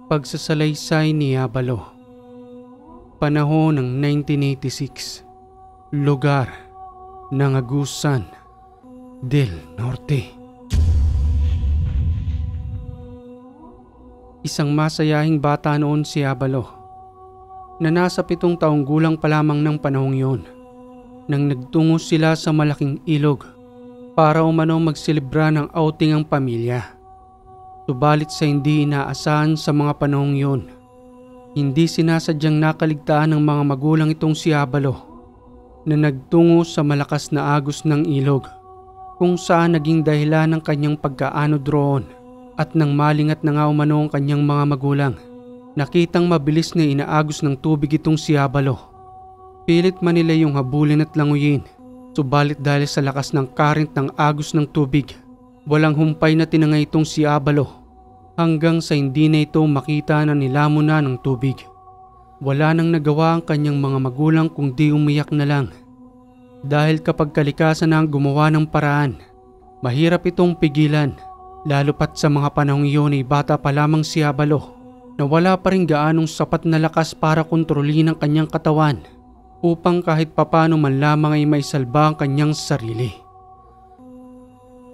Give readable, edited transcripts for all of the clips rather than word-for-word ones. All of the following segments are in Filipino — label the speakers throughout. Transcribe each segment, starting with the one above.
Speaker 1: Pagsasalaysay ni Abalo. Panahon ng 1986. Lugar ng Agusan del Norte. Isang masayahing bata noon si Abalo, na nasa 7 taong gulang pa lamang ng panahong yun, nang nagtungo sila sa malaking ilog para umano magselebra ng outing ang pamilya. Subalit sa hindi inaasahan sa mga panahong yun, hindi sinasadyang nakaligtaan ng mga magulang itong si Abalo na nagtungo sa malakas na agos ng ilog, kung saan naging dahilan ng kanyang pagkaanod roon. At nang malingat na nga umano ang kanyang mga magulang, nakitang mabilis na inaagos ng tubig itong si Abalo. Pilit man nila yung habulin at languyin, subalit dahil sa lakas ng current ng agos ng tubig, walang humpay na tinangay itong si Abalo hanggang sa hindi na ito makita na nilamon na ng tubig. Wala nang nagawa ang kanyang mga magulang kundi umiyak na lang. Dahil kapag kalikasan na ang gumawa ng paraan, mahirap itong pigilan. Lalo pat sa mga panahong iyon ay bata pa lamang si Abalo na wala pa rin gaanong sapat na lakas para kontrolin ang kanyang katawan upang kahit papano man lamang ay maisalba ang kanyang sarili.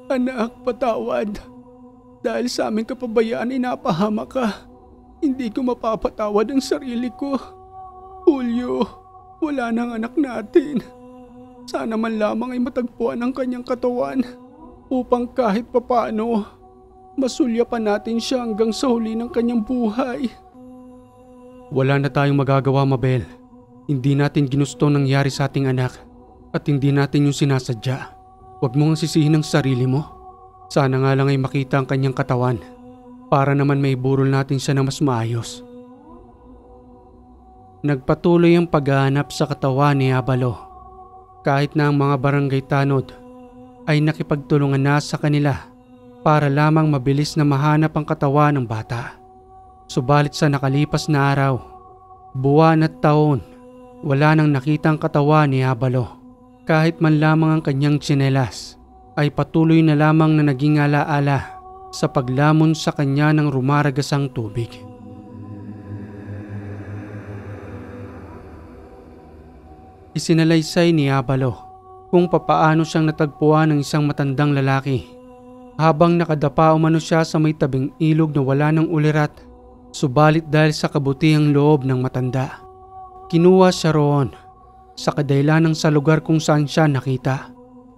Speaker 2: Anak, patawad. Dahil sa aming kapabayaan ay napahama ka. Hindi ko mapapatawad ang sarili ko. Julio, wala nang anak natin. Sana man lamang ay matagpuan ang kanyang katawan upang kahit papano masulyapan natin siya hanggang sa huli ng kanyang buhay.
Speaker 1: Wala na tayong magagawa, Mabel. Hindi natin ginusto nangyari sa ating anak at hindi natin yung sinasadya. Huwag mo ang sisihin ang sarili mo. Sana nga lang ay makita ang kanyang katawan para naman may burol natin siya na mas maayos. Nagpatuloy ang paghahanap sa katawan ni Abalo. Kahit na ang mga barangay tanod ay nakipagtulungan na sa kanila para lamang mabilis na mahanap ang katawan ng bata. Subalit sa nakalipas na araw, buwan at taon, wala nang nakitang katawan ni Abalo. Kahit man lamang ang kanyang tsinelas ay patuloy na lamang na naging alaala sa paglamon sa kanya ng rumaragasang tubig. Isinalaysay ni Abalo kung papaano siyang natagpuan ng isang matandang lalaki habang nakadapa umano siya sa may tabing ilog na wala ng ulirat. Subalit dahil sa kabutihang loob ng matanda, kinuha siya roon sa kadahilanang sa lugar kung saan siya nakita.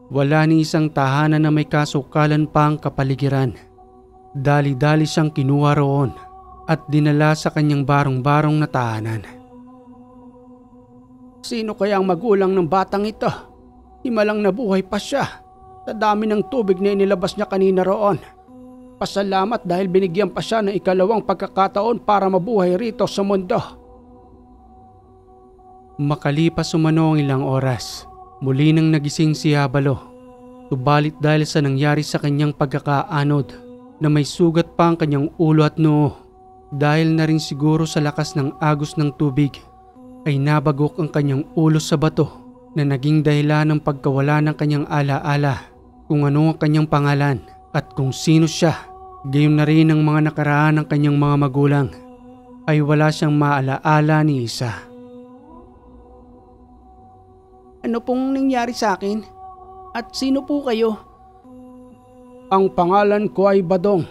Speaker 1: Wala ni isang tahanan na may kasukalan pa ang kapaligiran. Dali-dali siyang kinuha roon at dinala sa kanyang barong-barong na tahanan.
Speaker 2: Sino kaya ang magulang ng batang ito? Himalang nabuhay pa siya sa dami ng tubig na inilabas niya kanina roon. Pasalamat dahil binigyan pa siya ng ikalawang pagkakataon para mabuhay rito sa mundo.
Speaker 1: Makalipas umano ang ilang oras, muli nang nagising si Abalo. Subalit dahil sa nangyari sa kanyang pagkakaanod na may sugat pa ang kanyang ulo at noo, dahil na rin siguro sa lakas ng agos ng tubig, ay nabagok ang kanyang ulo sa bato na naging dahilan ng pagkawala ng kanyang alaala kung ano ang kanyang pangalan at kung sino siya. Gayon na rin ang mga nakaraan ng kanyang mga magulang ay wala siyang maalaala ni isa.
Speaker 2: Ano pong nangyari sa akin? At sino po kayo? Ang pangalan ko ay Badong.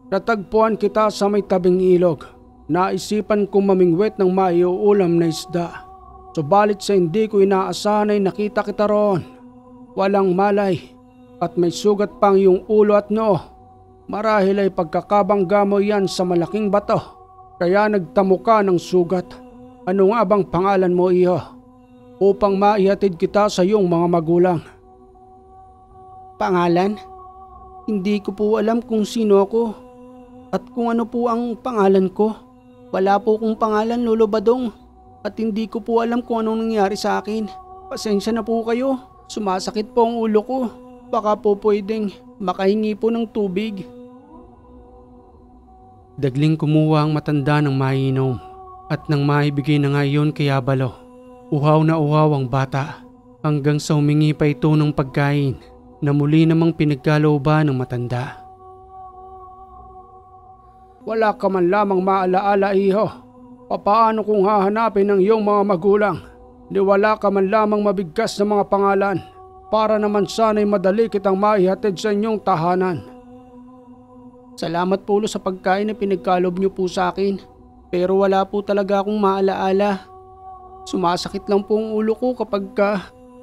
Speaker 2: Natagpuan kita sa may tabing ilog. Naisipan kong mamingwit ng maiuulam na isda. Subalit sa hindi ko inaasahan ay nakita kita roon. Walang malay at may sugat pang iyong ulo at noo. Marahil ay pagkakabangga mo yan sa malaking bato, kaya nagtamo ka ng sugat. Ano nga bang pangalan mo, iyo? Upang maihatid kita sa iyong mga magulang. Pangalan? Hindi ko po alam kung sino ako at kung ano po ang pangalan ko. Wala po kong pangalan, Lolo Badong, at hindi ko po alam kung anong nangyari sa akin. Pasensya na po kayo, sumasakit po ang ulo ko. Baka po pwedeng makahingi po ng tubig.
Speaker 1: Dagling kumuha ang matanda ng mainom at nang maibigay na nga iyon kay Abalo. Uhaw na uhaw ang bata hanggang sa humingi pa ito ng pagkain na muli namang pinagkalooban ng matanda.
Speaker 2: Wala ka man lamang maalaala, iho. Papaano kung hahanapin ng iyong mga magulang? Di wala ka man lamang mabigkas na mga pangalan para naman sana'y madali kitang maihatid sa inyong tahanan. Salamat po sa pagkain na pinagkalob niyo po sa akin, pero wala po talaga akong maalaala. Sumasakit lang po ang ulo ko kapag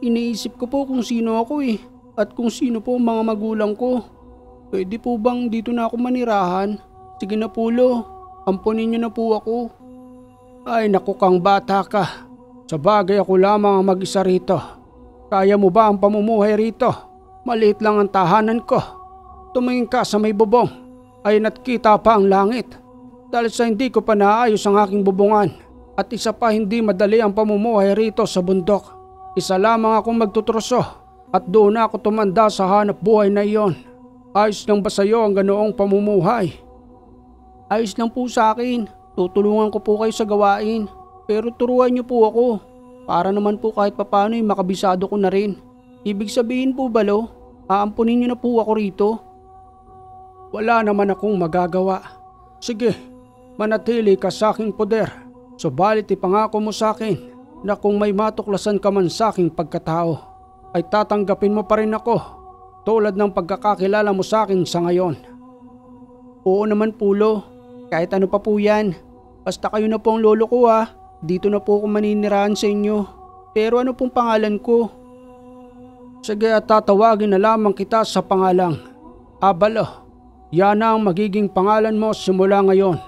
Speaker 2: iniisip ko po kung sino ako at kung sino po ang mga magulang ko. Pwede po bang dito na ako manirahan? Sige na po, Lo, ampunin niyo na po ako. Ay naku kang bata ka, sa bagay ako lamang ang mag-isa rito. Kaya mo ba ang pamumuhay rito? Maliit lang ang tahanan ko. Tumingin ka sa may bubong, ay nakita pa ang langit. Dahil sa hindi ko pa naayos ang aking bubungan, at isa pa hindi madali ang pamumuhay rito sa bundok. Isa lamang akong magtutroso at doon ako tumanda sa hanap buhay na iyon. Ayos lang ba sa iyo ang ganoong pamumuhay? Ayos lang po sa akin. Tutulungan ko po kayo sa gawain. Pero turuan niyo po ako. Para naman po kahit papano makabisado ko na rin. Ibig sabihin po ba, Lo, aampunin niyo na po ako rito? Wala naman akong magagawa. Sige, manatili ka sa aking poder. Subalit ipangako mo sa akin na kung may matuklasan ka man sa aking pagkatao, ay tatanggapin mo pa rin ako tulad ng pagkakakilala mo sa akin sa ngayon. Oo naman po, Lo. Kahit ano pa po yan. Basta kayo na po ang lolo ko Dito na po ako maninirahan sa inyo. Pero ano pong pangalan ko? Sige at tatawagin na lamang kita sa pangalang Abalo. Yan ang magiging pangalan mo simula ngayon.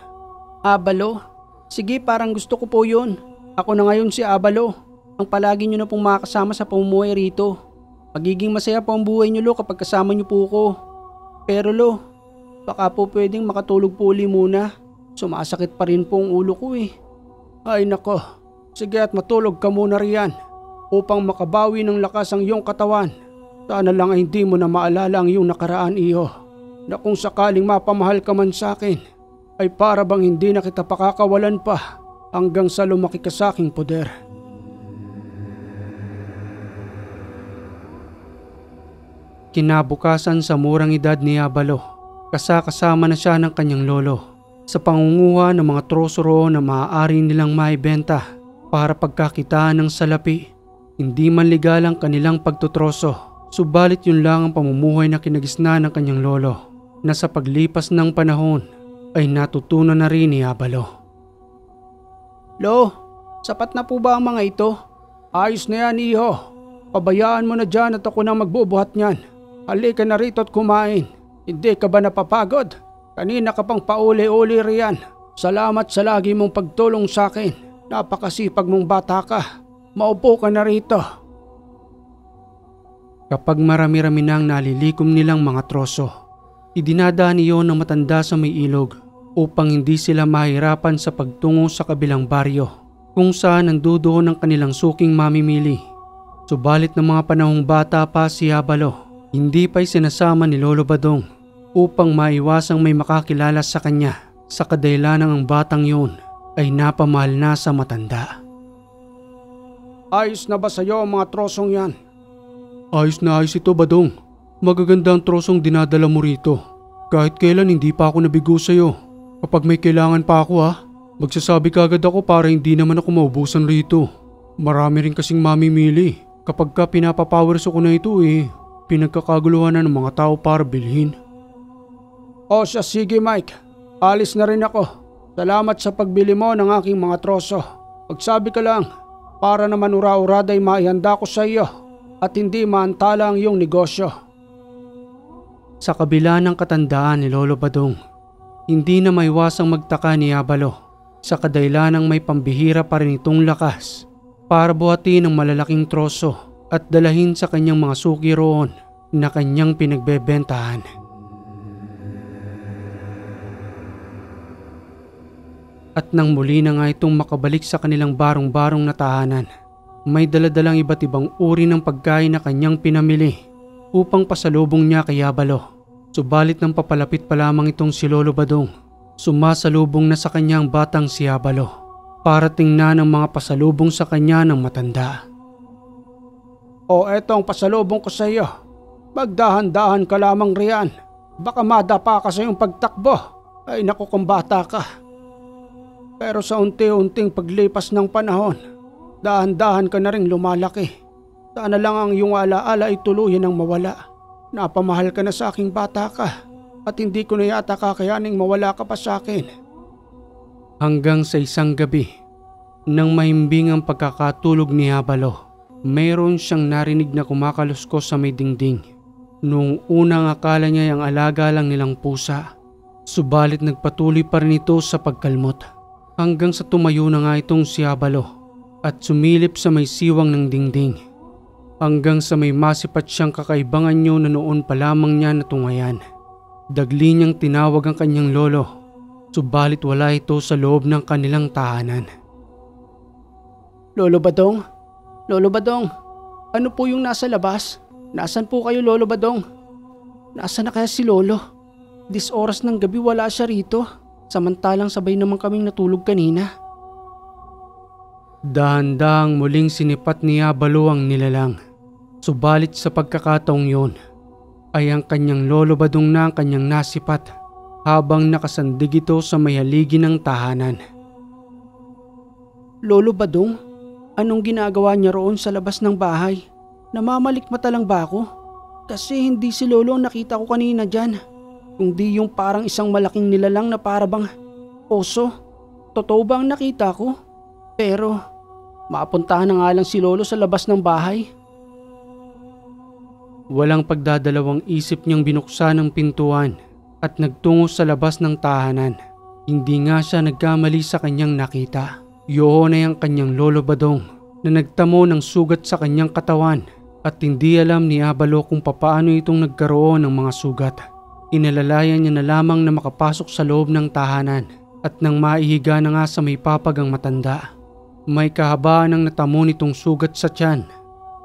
Speaker 2: Abalo? Sige, parang gusto ko po yun. Ako na ngayon si Abalo. Ang palagi nyo na pong makakasama sa pamumuhay rito. Magiging masaya po ang buhay nyo, Lo, kapag kasama nyo po ko. Pero Lo, baka po pwedeng makatulog po uli muna. Sumasakit pa rin po ang ulo ko Ay nako, sige at matulog ka muna riyan upang makabawi ng lakas ang iyong katawan. Sana lang ay hindi mo na maalala ang iyong nakaraan, iho. Na kung sakaling mapamahal ka man sa akin, ay para bang hindi na kita pakakawalan pa hanggang sa lumaki ka sa aking poder.
Speaker 1: Kinabukasan sa murang edad ni Abalo, kasama na siya ng kanyang lolo sa pangunguha ng mga troso na maaari nilang maibenta para pagkakitaan ng salapi. Hindi man legal ang kanilang pagtutroso, subalit yun lang ang pamumuhay na kinagisna ng kanyang lolo na sa paglipas ng panahon ay natutunan na rin ni Abalo.
Speaker 2: Lo, sapat na po ba ang mga ito? Ayos na yan, iho. Pabayaan mo na dyan at ako na magbubuhat niyan. Halika na rito at kumain. Hindi ka ba napapagod? Kanina ka pang pauli-uli riyan. Salamat sa lagi mong pagtulong sa akin. Napakasipag mong bata ka. Maupo ka na rito.
Speaker 1: Kapag marami-rami nang nalilikom nilang mga troso, idinadaan iyon ng matanda sa may ilog upang hindi sila mahirapan sa pagtungo sa kabilang baryo kung saan nandudoon ang kanilang suking mamimili. Subalit ng mga panahong bata pa si Abalo, hindi pa'y sinasama ni Lolo Badong upang maiwasang may makakilala sa kanya sa kadahilanang ang batang yun ay napamahal na sa matanda.
Speaker 2: Ayos na ba sa'yo ang mga trosong yan?
Speaker 1: Ayos na ayos ito, Badong. Magaganda ang trosong dinadala mo rito. Kahit kailan hindi pa ako nabigo sa'yo. Kapag may kailangan pa ako magsasabi kagad ako para hindi naman ako maubusan rito. Marami rin kasing mamimili. Kapag ka pinapapowers ako na ito pinagkakaguluhan na ng mga tao para bilhin.
Speaker 2: O siya, sige Mike. Alis na rin ako. Salamat sa pagbili mo ng aking mga troso. Pagsabi ka lang, para naman ura-urada ay maihanda ko sa iyo at hindi maantala ang iyong negosyo.
Speaker 1: Sa kabila ng katandaan ni Lolo Badong, hindi na maiwasang magtaka ni Abalo sa kadahilanang may pambihira pa rin itong lakas para buhatin ng malalaking troso at dalahin sa kanyang mga suki roon na kanyang pinagbebentahan. At nang muli na nga itong makabalik sa kanilang barong-barong na tahanan, may daladalang iba't ibang uri ng pagkain na kanyang pinamili upang pasalubong niya kay Abalo. Subalit nang papalapit pa lamang itong si Lolo Badong, sumasalubong na sa kanyang batang si Abalo para tingnan ang mga pasalubong sa kanya ng matanda.
Speaker 2: O eto ang pasalubong ko sa iyo. Magdahan-dahan ka lamang riyan. Baka madapa ka sa iyong pagtakbo. Ay naku kung bata ka. Pero sa unti-unting paglipas ng panahon, dahan-dahan ka na ring lumalaki. Sana lang ang iyong alaala ay tuluyan ng mawala. Napamahal ka na sa aking bata ka at hindi ko na yata kakayaning mawala ka pa sa akin.
Speaker 1: Hanggang sa isang gabi, nang mahimbing ang pagkakatulog ni Abalo, mayroon siyang narinig na kumakaluskos sa may dingding. Noong unang akala niya ang alaga lang nilang pusa, subalit nagpatuloy pa rin ito sa pagkalmot. Hanggang sa tumayo na nga itong si Abalo at sumilip sa may siwang ng dingding. Hanggang sa may masipat siyang kakaibang anyo na noon pa lamang niya natungayan. Dagli niyang tinawag ang kanyang lolo, subalit wala ito sa loob ng kanilang tahanan.
Speaker 2: Lolo Badong? Lolo Badong? Ano po yung nasa labas? Nasaan po kayo, Lolo Badong? Nasaan na kaya si Lolo? Dis oras ng gabi wala siya rito. Samantalang sabay naman kaming natulog kanina.
Speaker 1: Dahan-dahang muling sinipat ni Abalo ang nilalang. Subalit sa pagkakataong yun, ay ang kanyang lolo Badong na ang kanyang nasipat habang nakasandig ito sa may haligi ng tahanan.
Speaker 2: Lolo Badong, anong ginagawa niya roon sa labas ng bahay? Namamalikmata lang ba ako? Kasi hindi si Lolo ang nakita ko kanina dyan. Kundi yung parang isang malaking nilalang na parabang oso. Totoo ba ang nakita ko? Pero mapuntahan na nga lang si Lolo sa labas ng bahay.
Speaker 1: Walang pagdadalawang isip niyang binuksan ang pintuan at nagtungo sa labas ng tahanan. Hindi nga siya nagkamali sa kanyang nakita. Yun ay ang kanyang lolo Badong na nagtamo ng sugat sa kanyang katawan at hindi alam ni Abalo kung papaano itong nagkaroon ng mga sugat. Inalalayan niya na lamang na makapasok sa loob ng tahanan at nang maihiga na nga sa may papag ang matanda. May kahabaan ang natamo nitong sugat sa tiyan,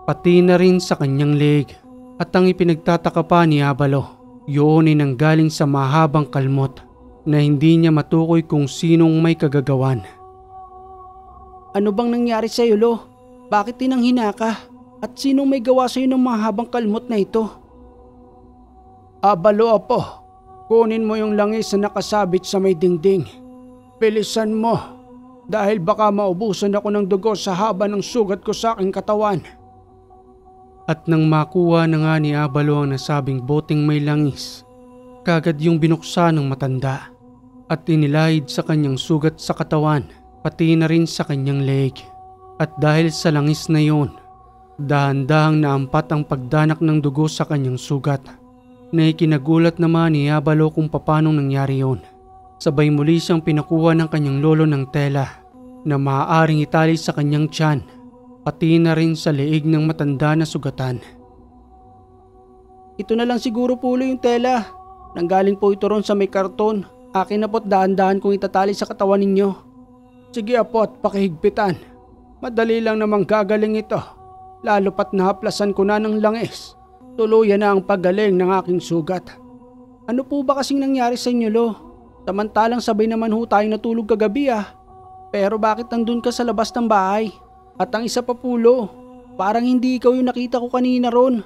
Speaker 1: pati na rin sa kanyang leeg. At ang ipinagtataka pa ni Abalo, yun ay nanggaling sa mahabang kalmot na hindi niya matukoy kung sinong may kagagawan.
Speaker 2: Ano bang nangyari sa iyo, Lo? Bakit tinanghina ka? At sinong may gawa sa iyo ng mahabang kalmot na ito? Abalo apo, kunin mo yung langis na nakasabit sa may dingding. Bilisan mo, dahil baka maubusan ako ng dugo sa haba ng sugat ko sa aking katawan.
Speaker 1: At nang makuha na nga ni Abalo ang nasabing boteng may langis, kagad yung binuksan ng matanda at inilahid sa kanyang sugat sa katawan, pati na rin sa kanyang leeg. At dahil sa langis na yon, dahan-dahang naampat ang pagdanak ng dugo sa kanyang sugat. Na ikinagulat naman ni Abalo kung papanong nangyari yon. Sabay muli siyang pinakuha ng kanyang lolo ng tela na maaaring itali sa kanyang tiyan, pati na rin sa leeg ng matanda na sugatan.
Speaker 2: Ito na lang siguro po yung tela. Nanggaling po ito ron sa may karton. Akin na po't dahan-dahan kong itatali sa katawan ninyo. Sige apo at pakihigpitan. Madali lang namang gagaling ito. Lalo pat nahaplasan ko na ng langis. Tuluyan na ang paggaling ng aking sugat. Ano po ba kasing nangyari sa inyo, Lo? Samantalang sabay naman ho tayong natulog kagabi ah. Pero bakit nandun ka sa labas ng bahay? At ang isa pa po, Lo, parang hindi ikaw yung nakita ko kanina ron.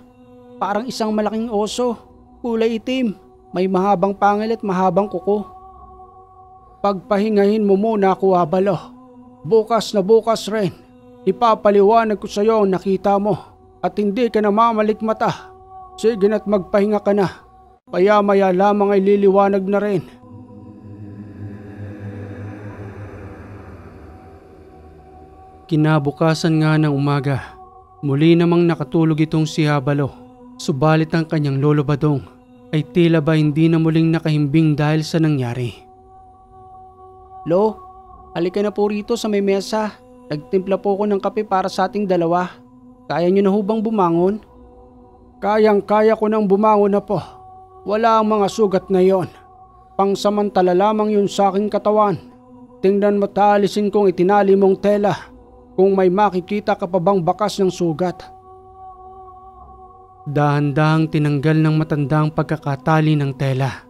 Speaker 2: Parang isang malaking oso, kulay itim, may mahabang pangil at mahabang kuko. Pagpahingahin mo muna ako, Abalo. Bukas na bukas rin, ipapaliwanag ko sa iyo ang nakita mo at hindi ka na mamalikmata. Sige na't magpahinga ka na. Maya-maya lamang ay liliwanag na rin.
Speaker 1: Kinabukasan nga ng umaga, muli namang nakatulog itong si Abalo. Subalit ang kanyang lolo Badong ay tila ba hindi na muling nakahimbing dahil sa nangyari.
Speaker 2: Lo, halika na po rito sa may mesa. Nagtimpla po ako ng kape para sa ating dalawa. Kaya nyo na hubang bumangon? Kayang-kaya ko nang bumangon na po. Wala ang mga sugat na yon. Pangsamantala lamang yun sa aking katawan. Tingnan mo taalisin kong itinali mong tela. Kung may makikita ka pa bang bakas ng sugat.
Speaker 1: Dahan-dahang tinanggal ng matandang pagkakatali ng tela.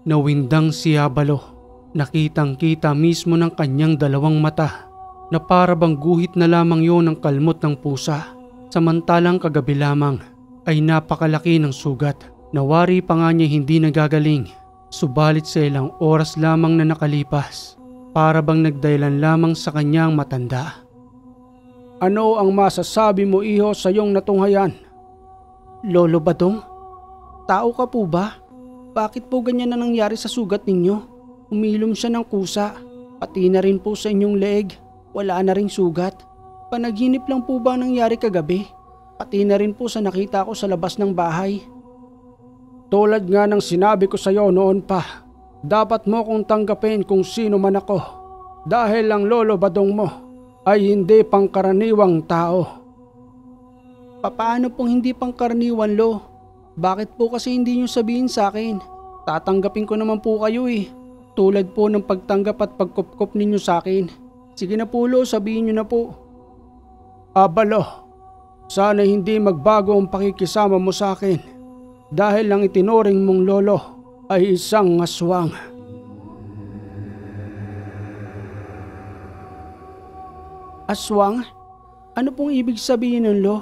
Speaker 1: Nawindang si Abalo. Nakitang-kita mismo ng kanyang dalawang mata na para bang guhit na lamang yon ng kalmot ng pusa. Samantalang kagabi lamang ay napakalaki ng sugat. Nawari pa nga niya hindi nagagaling Subalit sa ilang oras lamang na nakalipas, para bang nagdahilan lamang sa kanyang matanda.
Speaker 2: Ano ang masasabi mo iho sa iyong natunghayan?
Speaker 1: Lolo Badong,
Speaker 2: Tao ka po ba? Bakit po ganyan na nangyari sa sugat ninyo? Umilom siya ng kusa, pati na rin po sa inyong leeg, wala na ring sugat. Panaginip lang po ba nangyari kagabi? Pati na rin po sa nakita ko sa labas ng bahay. Tulad nga ng sinabi ko sa iyo noon pa, dapat mo kong tanggapin kung sino man ako. Dahil ang Lolo Badong mo ay hindi pangkaraniwang tao. Paano pong hindi pangkaraniwan, Lo? Bakit po kasi hindi nyo sabihin sa akin? Tatanggapin ko naman po kayo eh. Tulad po ng pagtanggap at pagkupkop ninyo sa akin. Sige na po, Lo, sabihin nyo na po. Abalo, sana hindi magbago ang pakikisama mo sa akin. Dahil ang itinuring mong lolo ay isang aswang. Aswang? Ano pong ibig sabihin nun, Lo?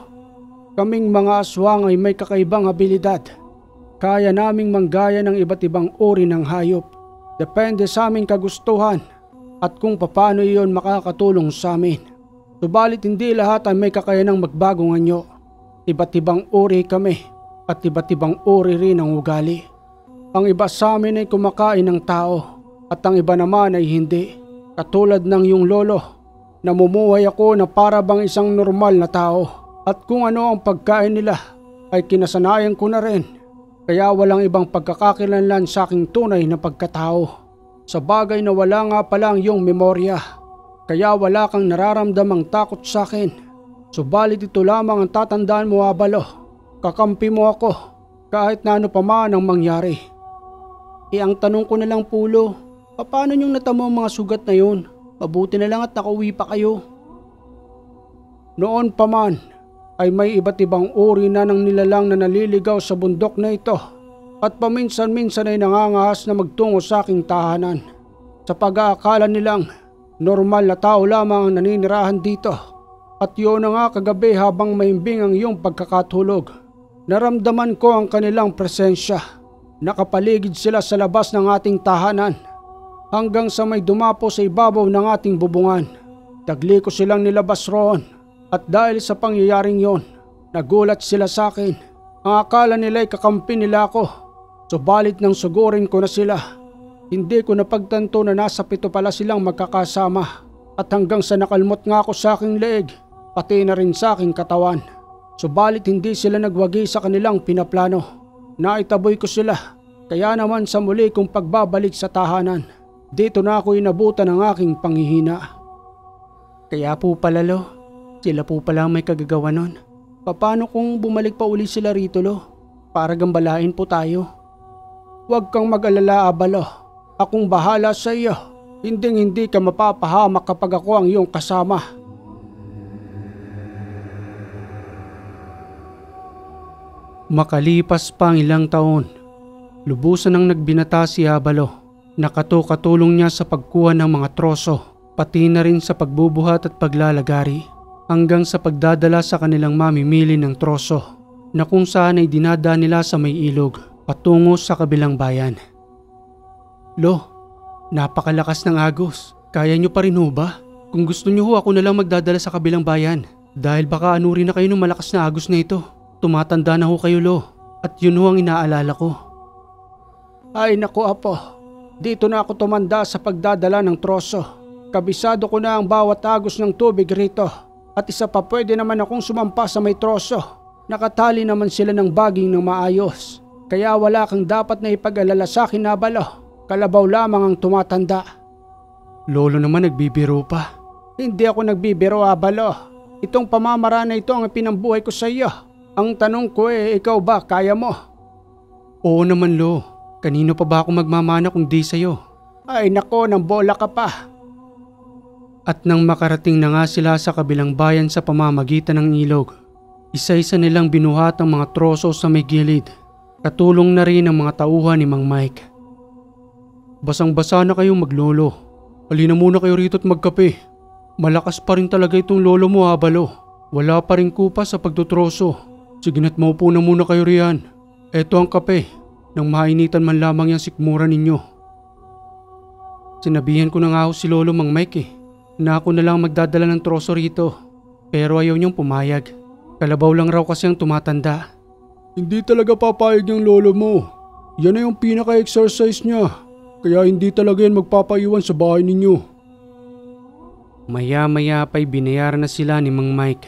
Speaker 2: Kaming mga aswang ay may kakaibang abilidad. Kaya naming manggaya ng iba't ibang uri ng hayop. Depende sa aming kagustuhan at kung paano iyon makakatulong sa amin. Subalit hindi lahat ay may kakayanang magbagong anyo. Iba't ibang uri kami. At iba't ibang uri rin ang ugali. Ang iba sa amin ay kumakain ng tao at ang iba naman ay hindi. Katulad ng iyong lolo, namumuhay ako na para bang isang normal na tao at kung ano ang pagkain nila ay kinasanayan ko na rin. Kaya walang ibang pagkakakilanlan sa aking tunay na pagkatao. Sa bagay na wala nga pala ang iyong memorya, kaya wala kang nararamdamang takot sa akin. Subalit ito lamang ang tatandaan mo, Abalo. Kakampi mo ako kahit na ano pa man ang mangyari. Ang tanong ko na lang, Pulo, paano niyong natamo ang mga sugat na yun? Mabuti na lang at nakauwi pa kayo. Noon pa man ay may iba't ibang uri na ng nilalang na naliligaw sa bundok na ito at paminsan-minsan ay nangangahas na magtungo sa aking tahanan. Sa pag-aakala nilang normal na tao lamang ang naninirahan dito. At yun na nga kagabi habang mahimbing ang iyong pagkakatulog. Naramdaman ko ang kanilang presensya. Nakapaligid sila sa labas ng ating tahanan hanggang sa may dumapo sa ibabaw ng ating bubungan. Tagli ko silang nilabas roon at dahil sa pangyayaring yon, nagulat sila sa akin. Ang akala nila ay kakampi nila ako. Subalit nang sugurin ko na sila, hindi ko napagtanto na nasa 7 pala silang magkakasama at hanggang sa nakalmot nga ako sa aking leeg, pati na rin sa aking katawan. Subalit hindi sila nagwagi sa kanilang pinaplano. Naitaboy ko sila, kaya naman sa muli kong pagbabalik sa tahanan, dito na ako inabutan ng aking panghihina.
Speaker 1: Kaya po pala, Lo, sila po pala may kagagawa nun.
Speaker 2: Paano kung bumalik pa uli sila rito, Lo? Para gambalain po tayo. Huwag kang mag-alala, Abalo. Akong bahala sa iyo. Hindi ka mapapahamak kapag ako ang iyong kasama.
Speaker 1: Makalipas pa ang ilang taon, lubusan ang nagbinata si Abalo. Nakatulong niya sa pagkuha ng mga troso, pati na rin sa pagbubuhat at paglalagari, hanggang sa pagdadala sa kanilang mamimili ng troso, na kung saan ay dinadaan nila sa may ilog, patungo sa kabilang bayan. Lo, napakalakas ng agos. Kaya nyo pa rin ho ba? Kung gusto nyo ho, ako na lang magdadala sa kabilang bayan. Dahil baka rin na kayo ng malakas na agos na ito. Tumatanda na ho kayo, Lo, at yun ho ang inaalala ko.
Speaker 2: Ay naku, Apo, dito na ako tumanda sa pagdadala ng troso. Kabisado ko na ang bawat agos ng tubig rito. At isa pa, pwede naman akong sumampa sa may troso. Nakatali naman sila ng baging ng maayos. Kaya wala kang dapat na ipag-alala sa akin, Abalo. Kalabaw lamang ang tumatanda.
Speaker 1: Lolo naman nagbibiro pa.
Speaker 2: Hindi ako nagbibiro, Abalo. Itong pamamaraan na ito ang pinambuhay ko sa iyo. Ang tanong ko ikaw ba kaya mo?
Speaker 1: Oo naman, Lo. Kanino pa ba ako magmamana kung di sa'yo?
Speaker 2: Ay nako, nang bola ka pa.
Speaker 1: At nang makarating na nga sila sa kabilang bayan sa pamamagitan ng ilog, isa-isa nilang binuhat ang mga troso sa may gilid. Katulong na rin ang mga tauhan ni Mang Mike. Basang-basa na kayong maglolo. Halina muna kayo rito at magkape. Malakas pa rin talaga itong lolo mo, Abalo. Wala pa rin kupa sa pagtutroso. Sige na't maupo na muna kayo riyan. Eto ang kape. nang mainitan man lamang yung sikmura ninyo. Sinabihan ko na nga si Lolo Mang Mike na ako na lang magdadala ng troso rito, pero ayaw niyong pumayag. Kalabaw lang raw kasi ang tumatanda. Hindi talaga papayag yung lolo mo. Yan na yung pinaka-exercise niya, kaya hindi talaga yan magpapaiwan sa bahay ninyo. Maya-maya pa'y binayaran na sila ni Mang Mike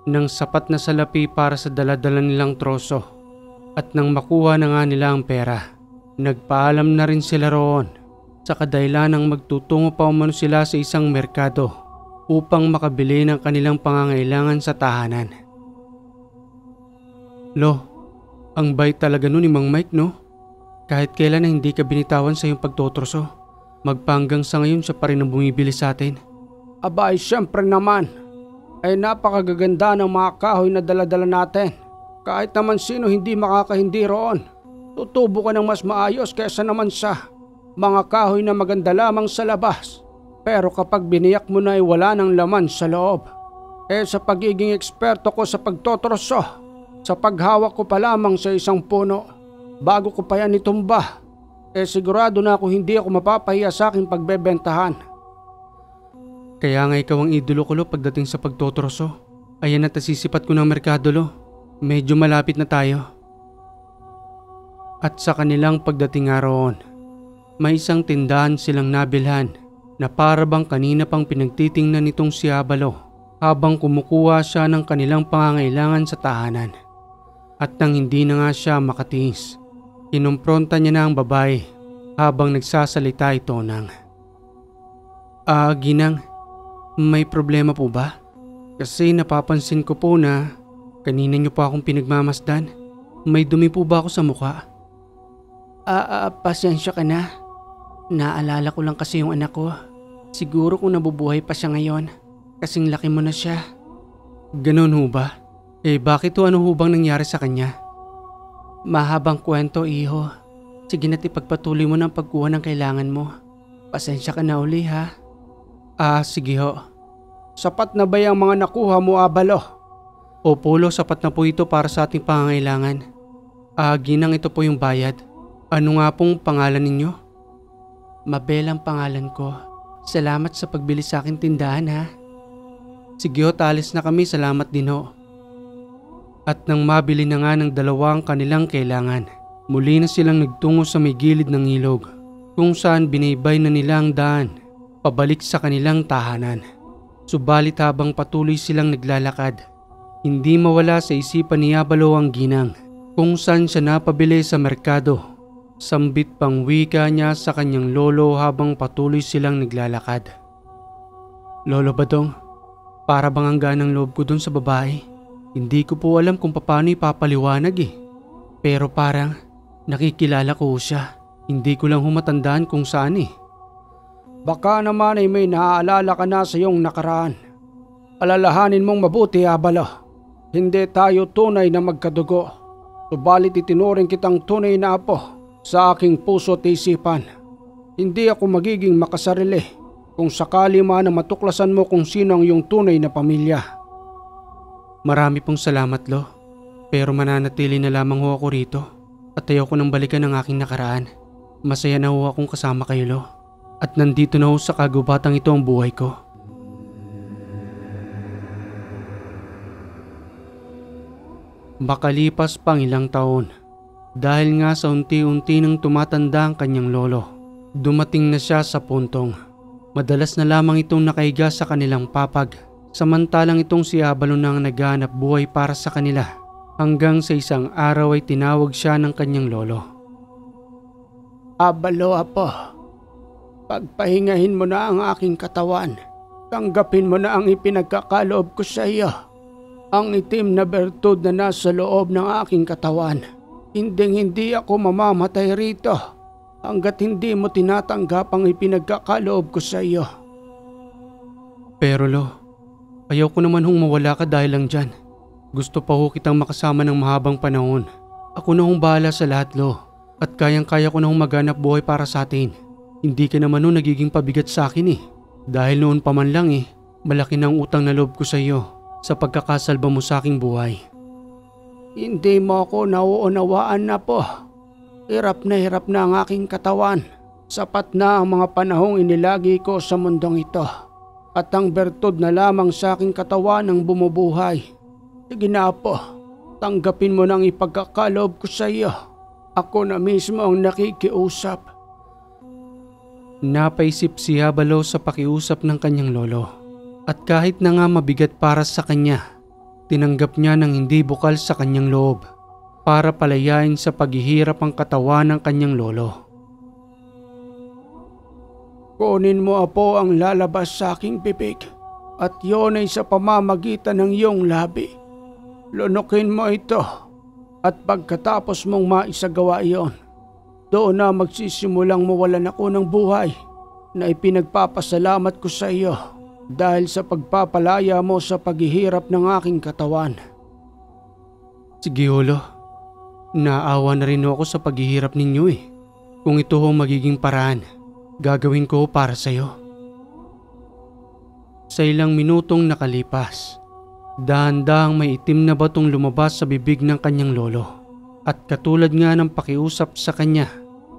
Speaker 1: ng sapat na salapi para sa daladala nilang troso. At nang makuha na nga nila ang pera, nagpaalam na rin sila roon sa kadahilanang magtutungo pa umano sila sa isang merkado upang makabili ng kanilang pangangailangan sa tahanan. Lo, ang bait talaga nun ni Mang Mike, no? Kahit kailan na hindi ka binitawan sa iyong pagtotroso, magpanggang sa ngayon siya pa rin ang bumibili sa atin.
Speaker 2: Aba ay syempre naman, ay napakagaganda ng mga kahoy na daladala natin. Kahit naman sino hindi makakahindi roon, tutubo ka ng mas maayos kaysa naman sa mga kahoy na maganda lamang sa labas. Pero kapag biniyak mo na ay wala ng laman sa loob. Sa pagiging eksperto ko sa pagtotroso, sa paghawak ko pa lamang sa isang puno, bago ko pa yan itumba, sigurado na ako hindi ako mapapahiya sa aking pagbebentahan.
Speaker 1: Kaya nga ikaw ang idolo ko, Lo, pagdating sa pagtotroso. Ayan at nasisipat ko ng merkado, Lo. Medyo malapit na tayo. At sa kanilang pagdating nga roon, may isang tindahan silang nabilhan na para bang kanina pang pinagtitingnan nitong si Abalo habang kumukuha siya ng kanilang pangangailangan sa tahanan. At nang hindi na nga siya makatiis, kinumpronta niya na ang babae habang nagsasalita ito ng, Ginang, may problema po ba? Kasi napapansin ko po na kanina niyo pa akong pinagmamasdan. May dumi po ba ako sa mukha?
Speaker 2: Pasensya ka na. Naalala ko lang kasi yung anak ko. Siguro kung nabubuhay pa siya ngayon, kasing laki mo na siya.
Speaker 1: Ganon ho ba? Bakit o ano ho bang nangyari sa kanya?
Speaker 2: Mahabang kwento, iho. Sige na't ipagpatuloy mo ng pagkuha ng kailangan mo. Pasensya ka na uli, ha?
Speaker 1: Sige ho.
Speaker 2: Sapat na ba yung mga nakuha mo, Abalo?
Speaker 1: Opo, Lo, sapat na po ito para sa ating pangangailangan. Ginang, ito po yung bayad. Ano nga pong pangalan ninyo?
Speaker 2: Mabel ang pangalan ko. Salamat sa pagbili sa akin tindahan, ha?
Speaker 1: Sige ho, talis na kami. Salamat din ho. At nang mabili na nga ng dalawang kanilang kailangan, muli na silang nagtungo sa may gilid ng ilog kung saan binaybay na nila ang daan pabalik sa kanilang tahanan. Subalit habang patuloy silang naglalakad, hindi mawala sa isipan ni Abalo ang ginang kung saan siya napabili sa merkado. Sambit pang wika niya sa kanyang lolo habang patuloy silang naglalakad. Lolo Badong, para bang ang ganang loob ko dun sa babae. Hindi ko po alam kung paano ipapaliwanag Pero parang nakikilala ko siya. Hindi ko lang humatandaan kung saan
Speaker 2: Baka naman ay may naaalala ka na sa iyong nakaraan. Alalahanin mong mabuti, Abalo. Hindi tayo tunay na magkadugo. Subalit itinuring kitang tunay na apo sa aking puso at isipan. Hindi ako magiging makasarili kung sakali man na matuklasan mo kung sino ang iyong tunay na pamilya.
Speaker 1: Marami pong salamat, Lo. Pero mananatili na lamang ho ako rito at ayaw ko nang balikan ang aking nakaraan. Masaya na ho akong kasama kayo, Lo. At nandito na ho sa kagubatang ito ang buhay ko. Makalipas pang ilang taon, dahil nga sa unti-unti nang tumatanda ang kanyang lolo, dumating na siya sa puntong madalas na lamang itong nakahiga sa kanilang papag. Samantalang itong si Abalo nang naghahanap buhay para sa kanila hanggang sa isang araw ay tinawag siya ng kanyang lolo.
Speaker 2: Abalo, apo, pagpahingahin mo na ang aking katawan. Tanggapin mo na ang ipinagkakaloob ko sa iyo. Ang itim na bertud na nasa loob ng aking katawan. Hindi ako mamamatay rito hanggat hindi mo tinatanggap ang ipinagkakaloob ko sa iyo.
Speaker 1: Pero Lo, ayaw ko naman hong mawala ka dahil lang dyan. Gusto pa ho kitang makasama ng mahabang panahon. Ako na hong bahala sa lahat, Lo. At kayang-kaya ko na hong maghanap buhay para sa atin. Hindi ka naman nagiging pabigat sa akin Dahil noon pa man lang malaki na ang utang na loob ko sa iyo sa pagkakasalba mo sa aking buhay.
Speaker 2: Hindi mo ako nauunawaan na po. Hirap na ang aking katawan. Sapat na ang mga panahong inilagi ko sa mundong ito. At ang bertud na lamang sa aking katawan ang bumubuhay. Sige na po, tanggapin mo nang ipagkakaloob ko sa iyo. Ako na mismo ang nakikiusap.
Speaker 1: Napaisip si Abalo sa pakiusap ng kanyang lolo. At kahit na nga mabigat para sa kanya, tinanggap niya ng hindi bukal sa kanyang loob para palayain sa paghihirap ang katawan ng kanyang lolo.
Speaker 2: Kunin mo apo ang lalabas sa aking bibig at yon ay sa pamamagitan ng iyong labi. Lunukin mo ito at pagkatapos mong maisagawa iyon, doon na magsisimulang mawalan ako ng buhay na ipinagpapasalamat ko sa iyo dahil sa pagpapalaya mo sa paghihirap ng aking katawan.
Speaker 1: Sige lolo, naawa na rin ako sa paghihirap ninyo eh. Kung ito ho magiging paraan, gagawin ko para sa'yo. Sa ilang minutong nakalipas, dahan-dahang may itim na batong lumabas sa bibig ng kanyang lolo. At katulad nga ng pakiusap sa kanya,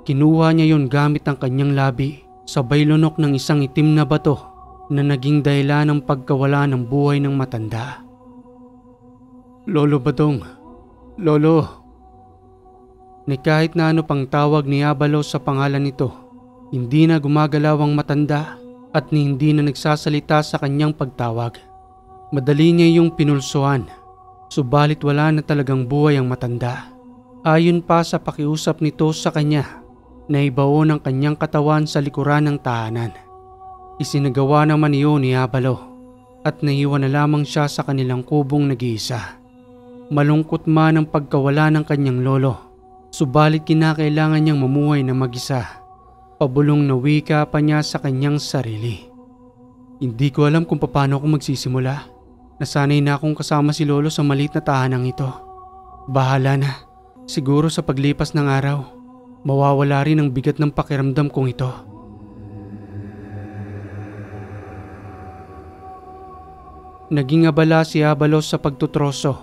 Speaker 1: kinuha niya yon gamit ang kanyang labi, sabay lunok ng isang itim na bato na naging dahilan ng pagkawala ng buhay ng matanda. Lolo Badong, Lolo. Ni kahit na ano pang tawag ni Abalo sa pangalan nito, hindi na gumagalaw ang matanda at hindi na nagsasalita sa kanyang pagtawag. Madali niya yung pinulsuan, subalit wala na talagang buhay ang matanda. Ayon pa sa pakiusap nito sa kanya, naibaon ang kanyang katawan sa likuran ng tahanan. Isinagawa naman iyon ni Abalo at naiwan na lamang siya sa kanilang kubong nag-iisa. Malungkot man ang pagkawala ng kanyang lolo, subalit kinakailangan niyang mamuhay na mag-isa. Pabulong na wika pa niya sa kanyang sarili. Hindi ko alam kung paano ako magsisimula. Nasanay na akong kasama si lolo sa maliit na tahanang ito. Bahala na. Siguro sa paglipas ng araw, mawawala rin ang bigat ng pakiramdam kong ito. Naging abala si Abalo sa pagtutroso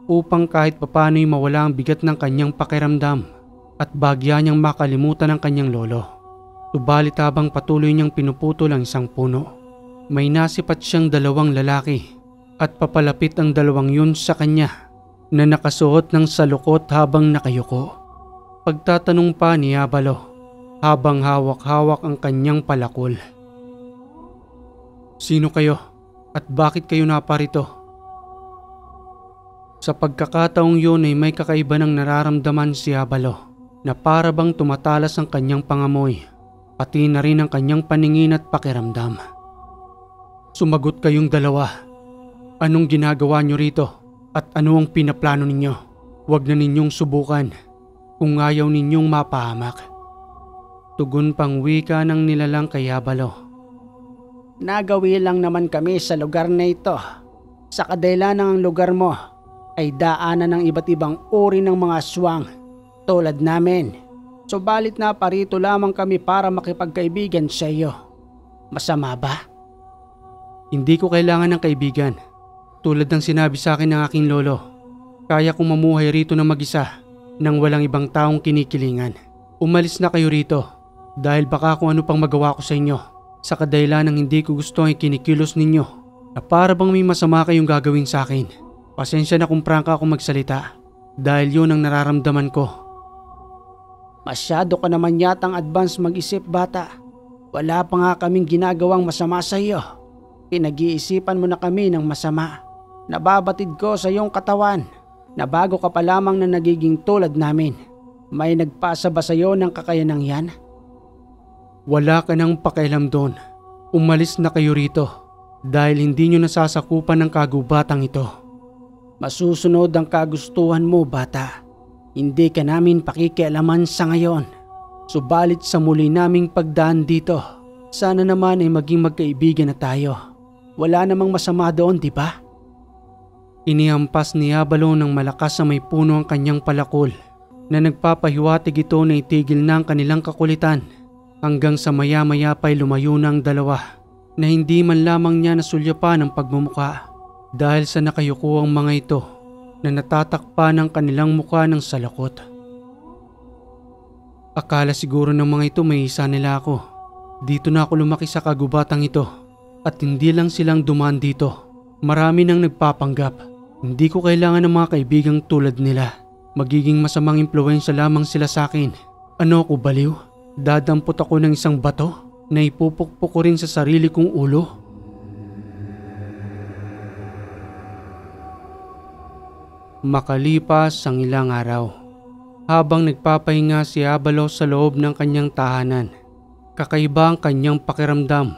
Speaker 1: upang kahit papano'y mawala ang bigat ng kanyang pakiramdam at bagya niyang makalimutan ang kanyang lolo. Subalit habang patuloy niyang pinuputol ang isang puno, may nasipat siyang dalawang lalaki at papalapit ang dalawang yun sa kanya na nakasuot ng salukot habang nakayuko. Pagtatanong pa ni Abalo habang hawak-hawak ang kanyang palakol. Sino kayo at bakit kayo naparito? Sa pagkakataong yun ay may kakaiba ng nararamdaman si Abalo na para bang tumatalas ang kanyang pangamoy. Pati na rin ang kanyang paningin at pakiramdam. Sumagot kayong dalawa. Anong ginagawa nyo rito? At ano ang pinaplano ninyo? Huwag na ninyong subukan kung ayaw ninyong mapahamak. Tugon pang wika ng nilalang kay Abalo.
Speaker 2: Nagawi lang naman kami sa lugar na ito. Sa kadahilan ng lugar mo ay daanan ng iba't ibang uri ng mga aswang tulad namin. Subalit na parito lamang kami para makipagkaibigan sa iyo. Masama ba?
Speaker 1: Hindi ko kailangan ng kaibigan. Tulad ng sinabi sa akin ng aking lolo, kaya kong mamuhay rito na mag-isa nang walang ibang taong kinikilingan. Umalis na kayo rito dahil baka kung ano pang magawa ko sa inyo. Sa kadahilan ng hindi ko gusto ang kinikilos ninyo na para bang may masama kayong gagawin sa akin. Pasensya na kung prangka akong magsalita dahil yun ang nararamdaman ko.
Speaker 2: Masyado ka naman yatang advance mag-isip, bata. Wala pa nga kaming ginagawang masama sa iyo. Pinag-iisipan mo na kami ng masama. Nababatid ko sa iyong katawan na bago ka pa lamang na nagiging tulad namin. May nagpasa ba sa iyo ng kakayanang yan?
Speaker 1: Wala ka nang pakialam doon. Umalis na kayo rito dahil hindi nyo nasasakupan ng kagubatang ito.
Speaker 2: Masusunod ang kagustuhan mo, bata. Hindi ka namin pakikialaman sa ngayon. Subalit sa muli naming pagdaan dito, sana naman ay maging magkaibigan na tayo. Wala namang masama doon, di ba?
Speaker 1: Inihampas ni Abalo ng malakas sa may puno ang kanyang palakol na nagpapahiwatig ito na itigil na ang kanilang kakulitan hanggang sa maya-maya pa'y lumayo na ang dalawa na hindi man lamang niya nasulyapan ang pagmumuka dahil sa nakayukuang mga ito na natatakpan ng kanilang mukha ng salakot. Akala siguro ng mga ito may isa nila ako. Dito na ako lumaki sa kagubatang ito. At hindi lang silang dumaan dito. Marami nang nagpapanggap. Hindi ko kailangan ng mga kaibigang tulad nila. Magiging masamang impluwensya lamang sila sa akin. Ano ako, baliw? Dadampot ako ng isang bato na ipupukpok ko rin sa sarili kong ulo? Makalipas ang ilang araw, habang nagpapahinga si Abalo sa loob ng kanyang tahanan, kakaiba ang kanyang pakiramdam.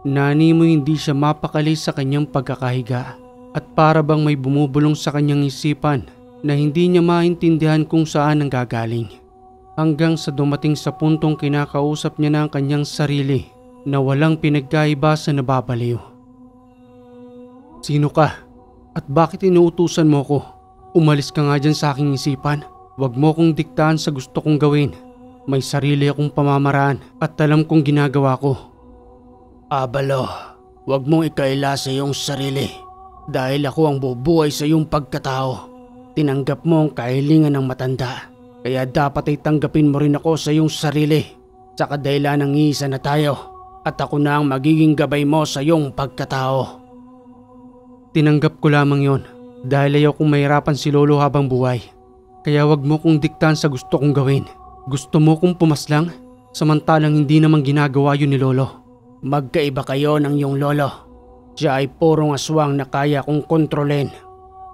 Speaker 1: Nanimo hindi siya mapakali sa kanyang pagkakahiga at para bang may bumubulong sa kanyang isipan na hindi niya maintindihan kung saan ang gagaling. Hanggang sa dumating sa puntong kinakausap niya na ang kanyang sarili na walang pinagkaiba sa nababaliw. Sino ka? At bakit inuutusan mo ko? Umalis ka nga dyan sa aking isipan. Huwag mo kong diktahan sa gusto kong gawin. May sarili akong pamamaraan at alam kong ginagawa ko.
Speaker 2: Abalo, huwag mong ikaila sa iyong sarili dahil ako ang bubuhay sa iyong pagkatao. Tinanggap mo ang kahilingan ng matanda, kaya dapat ay tanggapin mo rin ako sa iyong sarili. Sa kadahilan ng isa na tayo at ako na ang magiging gabay mo sa iyong pagkatao.
Speaker 1: Tinanggap ko lamang yon dahil ayaw kong mahirapan si Lolo habang buhay. Kaya wag mo kong diktahan sa gusto kong gawin. Gusto mo kong pumaslang samantalang hindi naman ginagawa yun ni Lolo.
Speaker 2: Magkaiba kayo ng iyong lolo. Siya ay purong aswang na kaya kong kontrolin.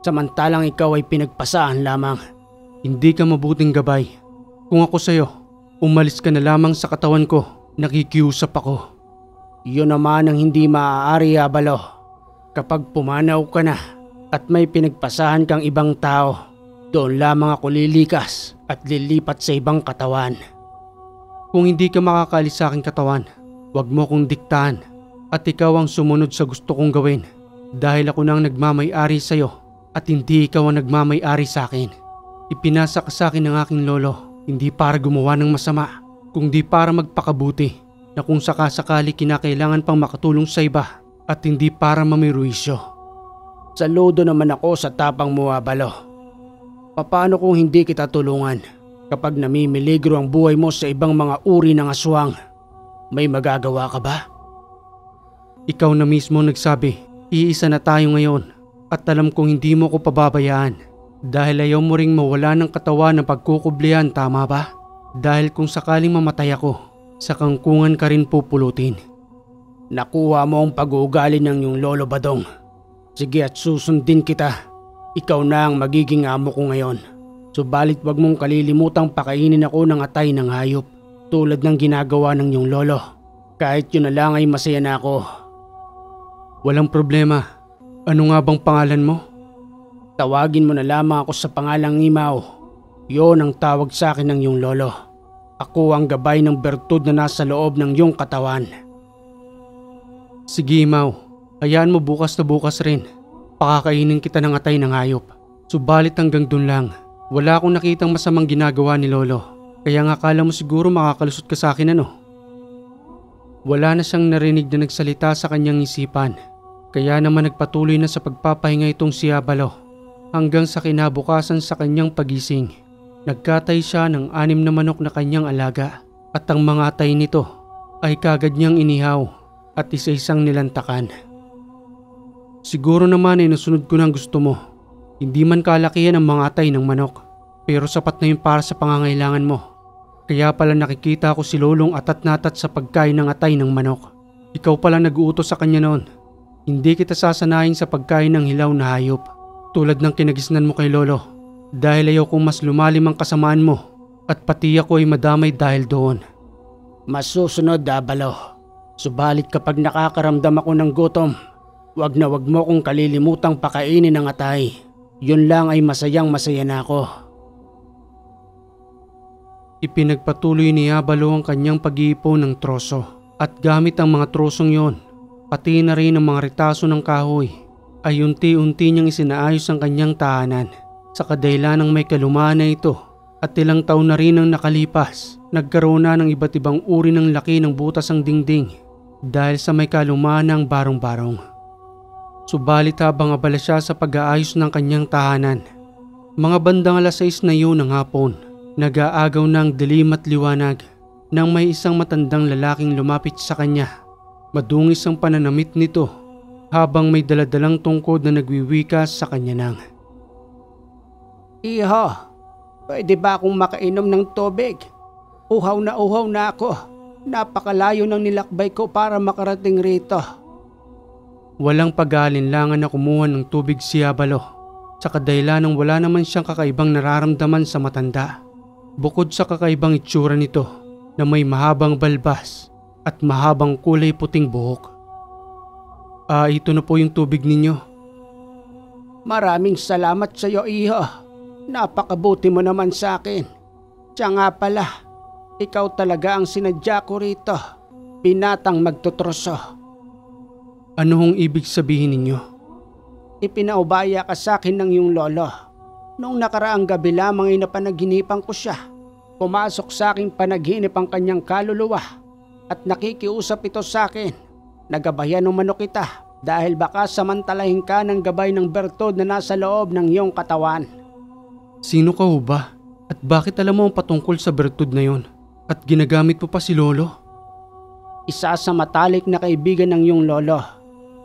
Speaker 2: Samantalang ikaw ay pinagpasahan lamang.
Speaker 1: Hindi ka mabuting gabay. Kung ako sa'yo, umalis ka na lamang sa katawan ko. Nakikiusap ako.
Speaker 2: Yun naman ang hindi maaari, Abalo. Kapag pumanaw ka na at may pinagpasahan kang ibang tao, doon lamang ako lilikas at lilipat sa ibang katawan.
Speaker 1: Kung hindi ka makakaalis sa aking katawan, wag mo kong diktahan at ikaw ang sumunod sa gusto kong gawin dahil ako nang nagmamay-ari sa'yo at hindi ikaw ang nagmamay-ari sa akin. Ipinasa ka sa akin ng aking lolo hindi para gumawa ng masama kundi para magpakabuti na kung sakasakali kinakailangan pang makatulong sa iba at hindi para mamiruisyo.
Speaker 2: Saludo naman ako sa tapang mo, Abalo. Paano kung hindi kita tulungan kapag namimiligro ang buhay mo sa ibang mga uri ng aswang? May magagawa ka ba?
Speaker 1: Ikaw na mismo nagsabi, iisa na tayo ngayon at alam kong hindi mo ko pababayaan dahil ayaw mo ring mawala ng katawan ng pagkukublihan, tama ba? Dahil kung sakaling mamatay ako, sa kangkungan ka rin pupulutin.
Speaker 2: Nakuha mo ang pag-uugali ng iyong lolo, Badong. Sige at susundin kita. Ikaw na ang magiging amo ko ngayon. Subalit wag mong kalilimutang pakainin ako ng atay ng hayop tulad ng ginagawa ng iyong lolo. Kahit yun na lang ay masaya na ako.
Speaker 1: Walang problema. Ano nga bang pangalan mo?
Speaker 2: Tawagin mo na lamang ako sa pangalang Imaw. Yon ang tawag sa akin ng iyong lolo. Ako ang gabay ng bertud na nasa loob ng iyong katawan.
Speaker 1: Sige, Imaw. Hayaan mo bukas na bukas rin. Pakakainin kita ng atay ng hayop. Subalit hanggang dun lang. Wala akong nakitang masamang ginagawa ni Lolo. Kaya nga akala mo siguro makakalusot ka sa akin, ano? Wala na siyang narinig na nagsalita sa kanyang isipan. Kaya naman nagpatuloy na sa pagpapahinga itong si Abalo. Hanggang sa kinabukasan sa kanyang pagising. Nagkatay siya ng 6 na manok na kanyang alaga. At ang mga atay nito ay kagad niyang inihaw at isa-isang nilantakan. Siguro naman ay nasunod ko ng gusto mo. Hindi man kalakihan ang mga atay ng manok, pero sapat na yun para sa pangangailangan mo. Kaya pala nakikita ko si Lolong atat-natat sa pagkain ng atay ng manok. Ikaw pala nag-uutos sa kanya noon. Hindi kita sasanayin sa pagkain ng hilaw na hayop, tulad ng kinagisnan mo kay Lolo. Dahil ayaw kong mas lumalim ang kasamaan mo at pati ako ay madamay dahil doon.
Speaker 2: Masusunod, Abalo. Subalit kapag nakakaramdam ako ng gutom, wag mo kong kalilimutang pakainin ng atay. Yun lang ay masayang masaya na ako.
Speaker 1: Ipinagpatuloy ni Abalo ang kanyang pag-iipon ng troso at gamit ang mga trosong yon, pati na rin ang mga ritaso ng kahoy, ay unti-unti niyang isinaayos ang kanyang tahanan. Sa kadahilan ng may kalumaan na ito at ilang taon na rin ang nakalipas, nagkaroon na ng iba't ibang uri ng laki ng butas ang dingding dahil sa may kalumaan ng barong-barong. Subalit habang abala siya sa pag-aayos ng kanyang tahanan, mga bandang 6:00 na yun ng hapon, Nag-aagaw ng dilim at liwanag nang may isang matandang lalaking lumapit sa kanya. Madungis ang pananamit nito habang may daladalang tungkod na nagwiwika sa kanya ng,
Speaker 2: Iho, pwede ba akong makainom ng tubig? Uhaw na ako. Napakalayo ng nilakbay ko para makarating rito.
Speaker 1: Walang pag-aalinlangan na kumuha ng tubig si Abalo sa kadahilanang wala naman siyang kakaibang nararamdaman sa matanda. Bukod sa kakaibang itsura nito na may mahabang balbas at mahabang kulay puting buhok. Ito na po yung tubig ninyo.
Speaker 2: Maraming salamat sa iyo, Iho. Napakabuti mo naman sa akin. Siya nga pala, ikaw talaga ang sinadya ko rito. Binatang magtutroso.
Speaker 1: Ano hong ibig sabihin ninyo?
Speaker 2: Ipinaubaya ka sa akin ng iyong lolo. Noong nakaraang gabi lamang ay napanaginipan ko siya. Pumasok sa aking panaginip ang kanyang kaluluwa at nakikiusap ito sa akin. Nagabayan umano kita dahil baka samantalahin ka ng gabay ng bertod na nasa loob ng iyong katawan.
Speaker 1: Sino ka ho ba? At bakit alam mo ang patungkol sa bertod na yon? At ginagamit mo pa si lolo?
Speaker 2: Isa sa matalik na kaibigan ng iyong lolo.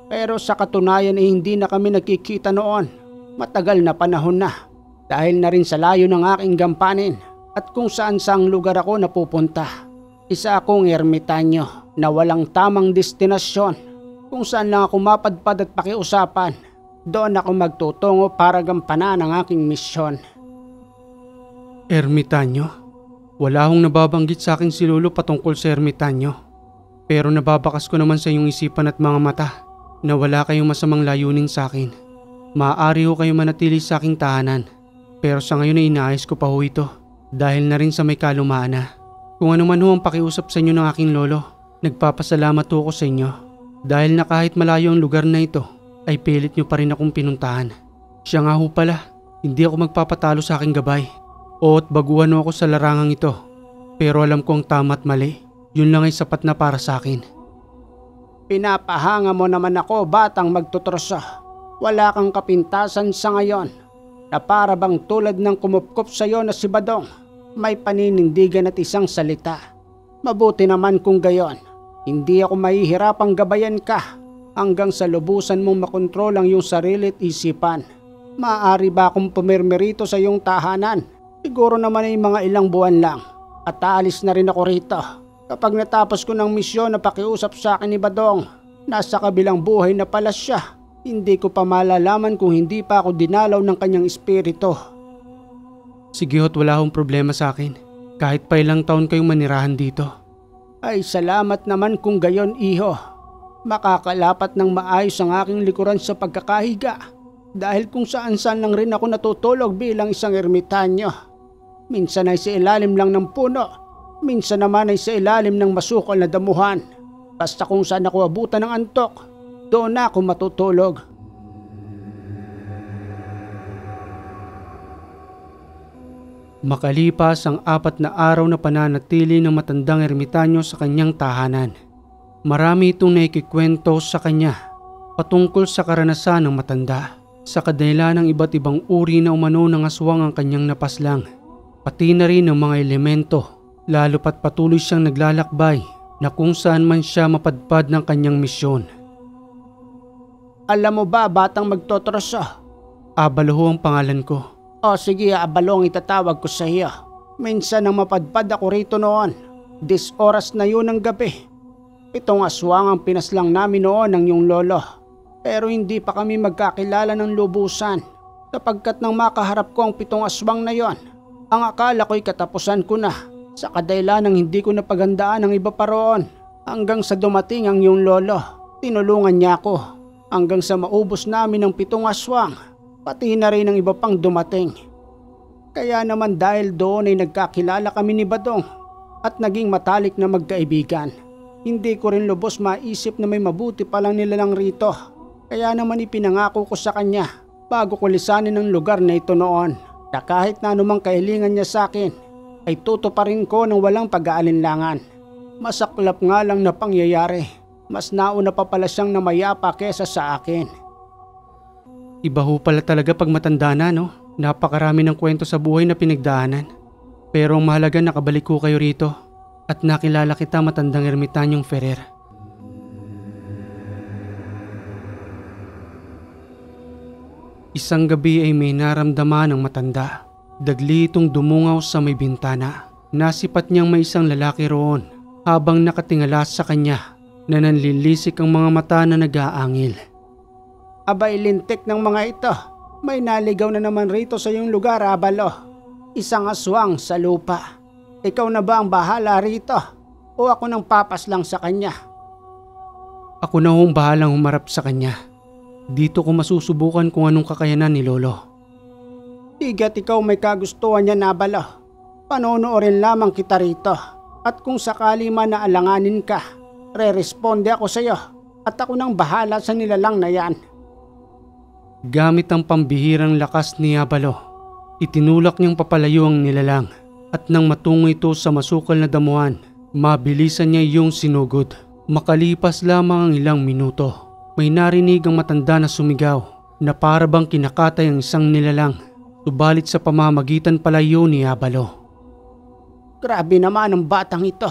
Speaker 2: Pero sa katunayan ay hindi na kami nagkikita noon. Matagal na panahon na. Dahil na rin sa layo ng aking gampanin at kung saan saang lugar ako napupunta. Isa akong ermitanyo na walang tamang destinasyon. Kung saan lang ako mapadpad at pakiusapan, doon ako magtutungo para gampanan ang aking misyon.
Speaker 1: Ermitanyo? Wala akong nababanggit sa akin si lolo patungkol sa ermitanyo. Pero nababakas ko naman sa iyong isipan at mga mata na wala kayong masamang layunin sa akin. Maaari ho kayo manatili sa aking tahanan. Pero sa ngayon ay inaayos ko pa ho ito dahil na rin sa may kalumaan na. Kung ano man ho ang pakiusap sa inyo ng aking lolo, nagpapasalamat ho ako sa inyo. Dahil na kahit malayo ang lugar na ito, ay pilit nyo pa rin akong pinuntahan. Siya nga ho pala, hindi ako magpapatalo sa aking gabay. O't baguhan ho ako sa larangang ito. Pero alam ko ang tama at mali, yun lang ay sapat na para sa akin.
Speaker 2: Pinapahanga mo naman ako, batang magtutroso. Wala kang kapintasan sa ngayon. Na para bang tulad ng kumupkop sa iyo na si Badong, may paninindigan at isang salita. Mabuti naman kung gayon. Hindi ako mahihirapang gabayan ka hanggang sa lubusan mong makontrol ang iyong sarili at isipan. Maaari ba akong pumirmerito sa iyong tahanan? Siguro naman ay mga ilang buwan lang at aalis na rin ako rito. Kapag natapos ko ng misyon na pakiusap sa akin ni Badong, nasa kabilang buhay na pala siya. Hindi ko pa malalaman kung hindi pa ako dinalaw ng kanyang espiritu.
Speaker 1: Sige ho't wala akong problema sa akin. Kahit pa ilang taon kayong manirahan dito.
Speaker 2: Ay salamat naman kung gayon, Iho. Makakalapat ng maayos ang aking likuran sa pagkakahiga. Dahil kung saan-saan lang rin ako natutulog bilang isang ermitanyo. Minsan ay sa ilalim lang ng puno. Minsan naman ay sa ilalim ng masukal na damuhan. Basta kung saan ako abutan ng antok, doon na ako matutulog.
Speaker 1: Makalipas ang 4 na araw na pananatili ng matandang ermitanyo sa kanyang tahanan, marami itong naikikwento sa kanya patungkol sa karanasan ng matanda. Sa kadahilan ng iba't ibang uri na umano ng aswang ang kanyang napaslang, pati na rin ng mga elemento, lalo pat patuloy siyang naglalakbay na kung saan man siya mapadpad ng kanyang misyon.
Speaker 2: Alam mo ba, batang magtotroso?
Speaker 1: Abalo ho ang pangalan ko.
Speaker 2: O sige, Abalo ang itatawag ko sa iyo. Minsan nang mapadpad ako rito noon. 10 oras na yun ng gabi. 7 aswang ang pinaslang namin noon ng iyong lolo. Pero hindi pa kami magkakilala ng lubusan. Sapagkat nang makaharap ko ang 7 aswang na yon, ang akala ko'y katapusan ko na. Sa kadahilan ng hindi ko napagandaan ang iba pa roon. Hanggang sa dumating ang iyong lolo, tinulungan niya ako. Hanggang sa maubos namin ang 7 aswang, pati na rin ang iba pang dumating. Kaya naman dahil doon ay nagkakilala kami ni Badong at naging matalik na magkaibigan. Hindi ko rin lubos maisip na may mabuti palang nilalang rito. Kaya naman ipinangako ko sa kanya bago ko lisanin ang lugar na ito noon na kahit na anumang kahilingan niya sa akin ay tutuparin ko ng walang pag-aalinlangan. Masaklap nga lang na pangyayari. Mas nauna pa pala siyang namayapa kesa sa akin.
Speaker 1: Iba ho pala talaga pag matanda na, no? Napakarami ng kwento sa buhay na pinagdaanan. Pero mahalaga nakabalik ko kayo rito at nakilala kita, matandang ermitanyong Ferrer. Isang gabi ay may naramdaman ng matanda. Dagli itong dumungaw sa may bintana. Nasipat niyang may isang lalaki roon habang nakatingala sa kanya na nanlilisik ang mga mata na nag-aangil.
Speaker 2: Abay, lintik ng mga ito. May naligaw na naman rito sa iyong lugar, Abalo. Isang aswang sa lupa. Ikaw na ba ang bahala rito? O ako nang papas lang sa kanya?
Speaker 1: Ako na hong bahalang humarap sa kanya. Dito ko masusubukan kung anong kakayanan ni Lolo.
Speaker 2: Tigat ikaw may kagustuhan niya, Abalo. Panonoorin lamang kita rito. At kung sakali man na alanganin ka, re-responde ako sa iyo. At ako nang bahala sa nilalang na yan.
Speaker 1: Gamit ang pambihirang lakas ni Abalo, itinulak niyang papalayo ang nilalang at nang matungo ito sa masukal na damuhan, mabilisan niya iyong sinugod. Makalipas lamang ang ilang minuto, may narinig ang matanda na sumigaw na para bang kinakatay ang isang nilalang, subalit sa pamamagitan palayo ni Abalo.
Speaker 2: Grabe naman ang batang ito.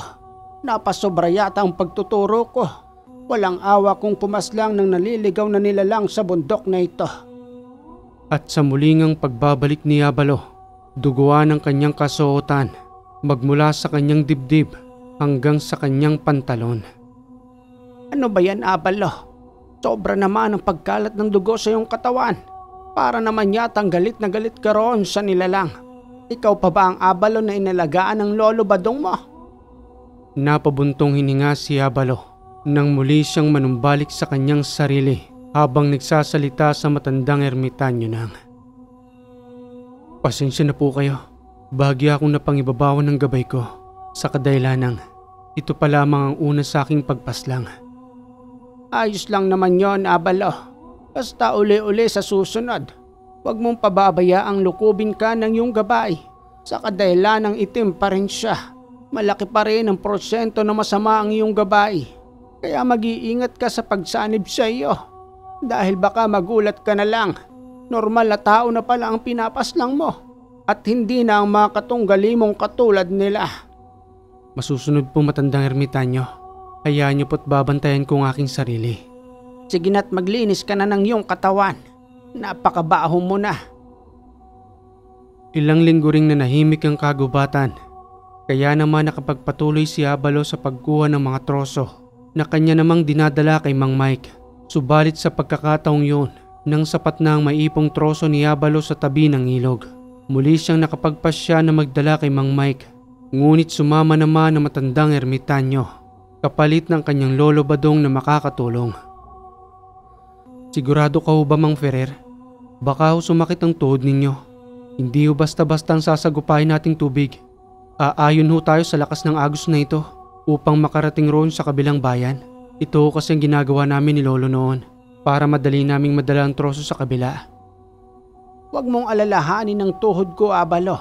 Speaker 2: Napasobra yata ang pagtuturo ko. Walang awa kung pumaslang ng naliligaw na nilalang sa bundok na ito.
Speaker 1: At sa mulingang pagbabalik ni Abalo, duguan ang kanyang kasuotan magmula sa kanyang dibdib hanggang sa kanyang pantalon.
Speaker 2: Ano ba yan, Abalo? Sobra naman ang pagkalat ng dugo sa iyong katawan. Para naman yatang galit na galit ka roon sa nilalang. Ikaw pa ba ang Abalo na inalagaan ng lolo badong mo?
Speaker 1: Napabuntong hininga si Abalo nang muli siyang manumbalik sa kanyang sarili habang nagsasalita sa matandang ermitanyo nang, "Pasensya na po kayo. Bahagya akong napangibabawan ng gabay ko sa kadahilanang ito pa lamang ang una sa aking pagpaslang."
Speaker 2: Ayos lang naman yon, Abalo. Basta uli-uli sa susunod. Huwag mong pababayaang lukubin ka ng iyong gabay. Sa kadahilanang itim pa rin siya. Malaki pa rin ang porsyento na masama ang iyong gabay. Kaya mag-iingat ka sa pagsanib sa iyo. Dahil baka magulat ka na lang. Normal na tao na pala ang pinapaslang mo. At hindi na ang mga katunggali mong katulad nila.
Speaker 1: Masusunod po, matandang ermitanyo. Hayaan niyo po't babantayan ko ang aking sarili.
Speaker 2: Sige na't maglinis ka na ng iyong katawan. Napakabaho mo na.
Speaker 1: Ilang linggo ring nanahimik ang kagubatan. Kaya naman nakapagpatuloy si Abalo sa pagkuha ng mga troso na kanya namang dinadala kay Mang Mike. Subalit sa pagkakataong yun, nang sapat na ang maipong troso ni Abalo sa tabi ng ilog, muli siyang nakapagpasya na magdala kay Mang Mike. Ngunit sumama naman ang matandang ermitanyo, kapalit ng kanyang lolo badong na makakatulong. "Sigurado ka ho ba, Mang Ferrer? Baka ho sumakit ang tuhod ninyo. Hindi ho basta-basta ang sasagupahin nating tubig. Aayon ho tayo sa lakas ng agos na ito upang makarating roon sa kabilang bayan. Ito kasi ang ginagawa namin ni Lolo noon para madali naming madala ang troso sa kabila."
Speaker 2: Huwag mong alalahanin ang tuhod ko, Abalo.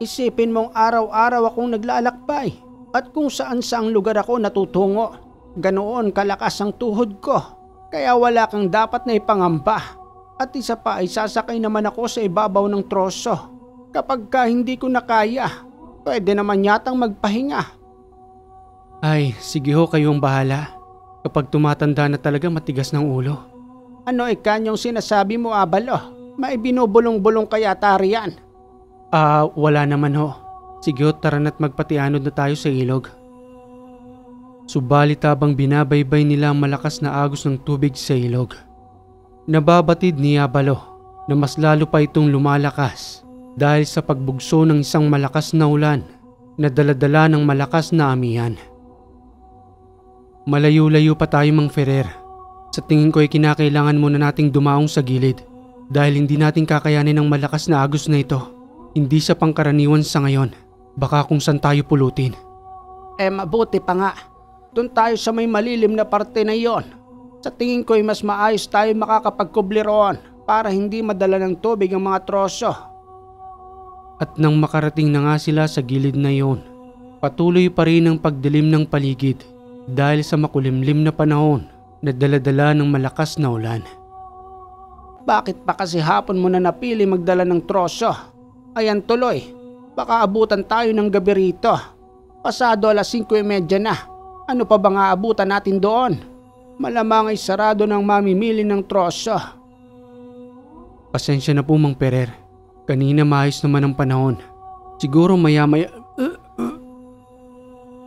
Speaker 2: Isipin mong araw-araw akong naglalakbay at kung saan-saang lugar ako natutungo. Ganoon kalakas ang tuhod ko. Kaya wala kang dapat na ipangamba. At isa pa ay sasakay naman ako sa ibabaw ng troso. Kapag ka hindi ko na kaya, pwede naman yatang magpahinga.
Speaker 1: Ay, sige ho, kayong bahala. Kapag tumatanda na talaga matigas ng ulo.
Speaker 2: Ano ikanyong sinasabi mo, Abalo? May binubulong-bulong kaya tariyan?
Speaker 1: Wala naman ho. Sige ho, tara na't magpatianod na tayo sa ilog. Subalit habang binabaybay nila ang malakas na agos ng tubig sa ilog, nababatid ni Abalo na mas lalo pa itong lumalakas dahil sa pagbugso ng isang malakas na ulan na daladala ng malakas na amihan. Malayo-layo pa tayo, Mang Ferrer. Sa tingin ko ay kinakailangan muna nating dumaong sa gilid dahil hindi natin kakayanin ang malakas na agos na ito. Hindi siya pangkaraniwan sa ngayon. Baka kung saan tayo pulutin.
Speaker 2: Mabuti pa nga. Doon tayo sa may malilim na parte na iyon. Sa tingin ko ay mas maayos tayo makakapagkubli roon para hindi madala ng tubig ang mga troso.
Speaker 1: At nang makarating na nga sila sa gilid na iyon, patuloy pa rin ang pagdilim ng paligid dahil sa makulimlim na panahon na daladala ng malakas na ulan.
Speaker 2: Bakit pa kasi hapon mo na napili magdala ng troso? Ayan tuloy. Baka abutan tayo ng gabi rito. Pasado 5:30 na. Ano pa bang aabutan natin doon? Malamang ay sarado ng mamimili ng troso.
Speaker 1: Pasensya na po Mang Perer. Kanina maayos naman ang panahon. Siguro maya-maya...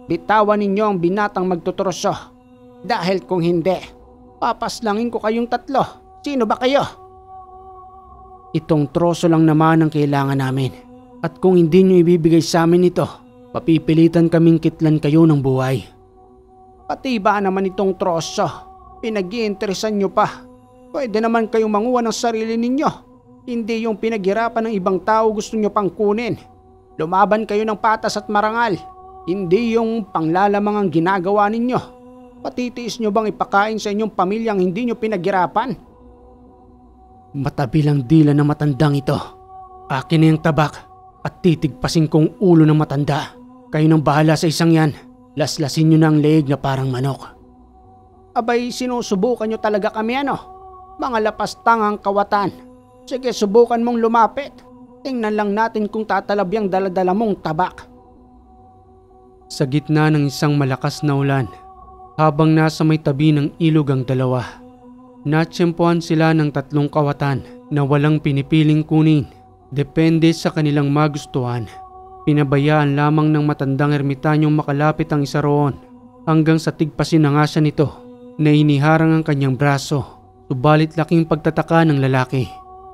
Speaker 2: Bitawan ninyo ang binatang magtutroso. Dahil kung hindi, papaslangin ko kayong 3. Sino ba kayo? Itong troso lang naman ang kailangan namin. At kung hindi nyo ibibigay sa amin ito, papipilitan kaming kitlan kayo ng buhay. Pati ba naman itong troso? Pinag-iinteresan nyo pa. Pwede naman kayong manguha ng sarili ninyo. Hindi yung pinaghirapan ng ibang tao gusto nyo pang kunin. Lumaban kayo ng patas at marangal. Hindi yung panglalamang ang ginagawa ninyo. Patitiis nyo bang ipakain sa inyong pamilyang hindi nyo pinaghirapan?
Speaker 1: Matabil ang dila ng matandang ito. Akin na yung tabak at titigpasin kong ulo ng matanda. Kayo nang bahala sa isang yan. Laslasin nyo na ang leeg na parang manok.
Speaker 2: Abay, sinusubukan nyo talaga kami Mga lapastangang kawatan. Sige, subukan mong lumapit. Tingnan lang natin kung tatalabyang daladala mong tabak.
Speaker 1: Sa gitna ng isang malakas na ulan, habang nasa may tabi ng ilog ang dalawa, natsyempohan sila ng 3 kawatan na walang pinipiling kunin. Depende sa kanilang magustuhan. Pinabayaan lamang ng matandang ermitanyong makalapit ang isa roon hanggang sa tigpasin na nga siya nito na iniharang ang kanyang braso. Subalit laking pagtataka ng lalaki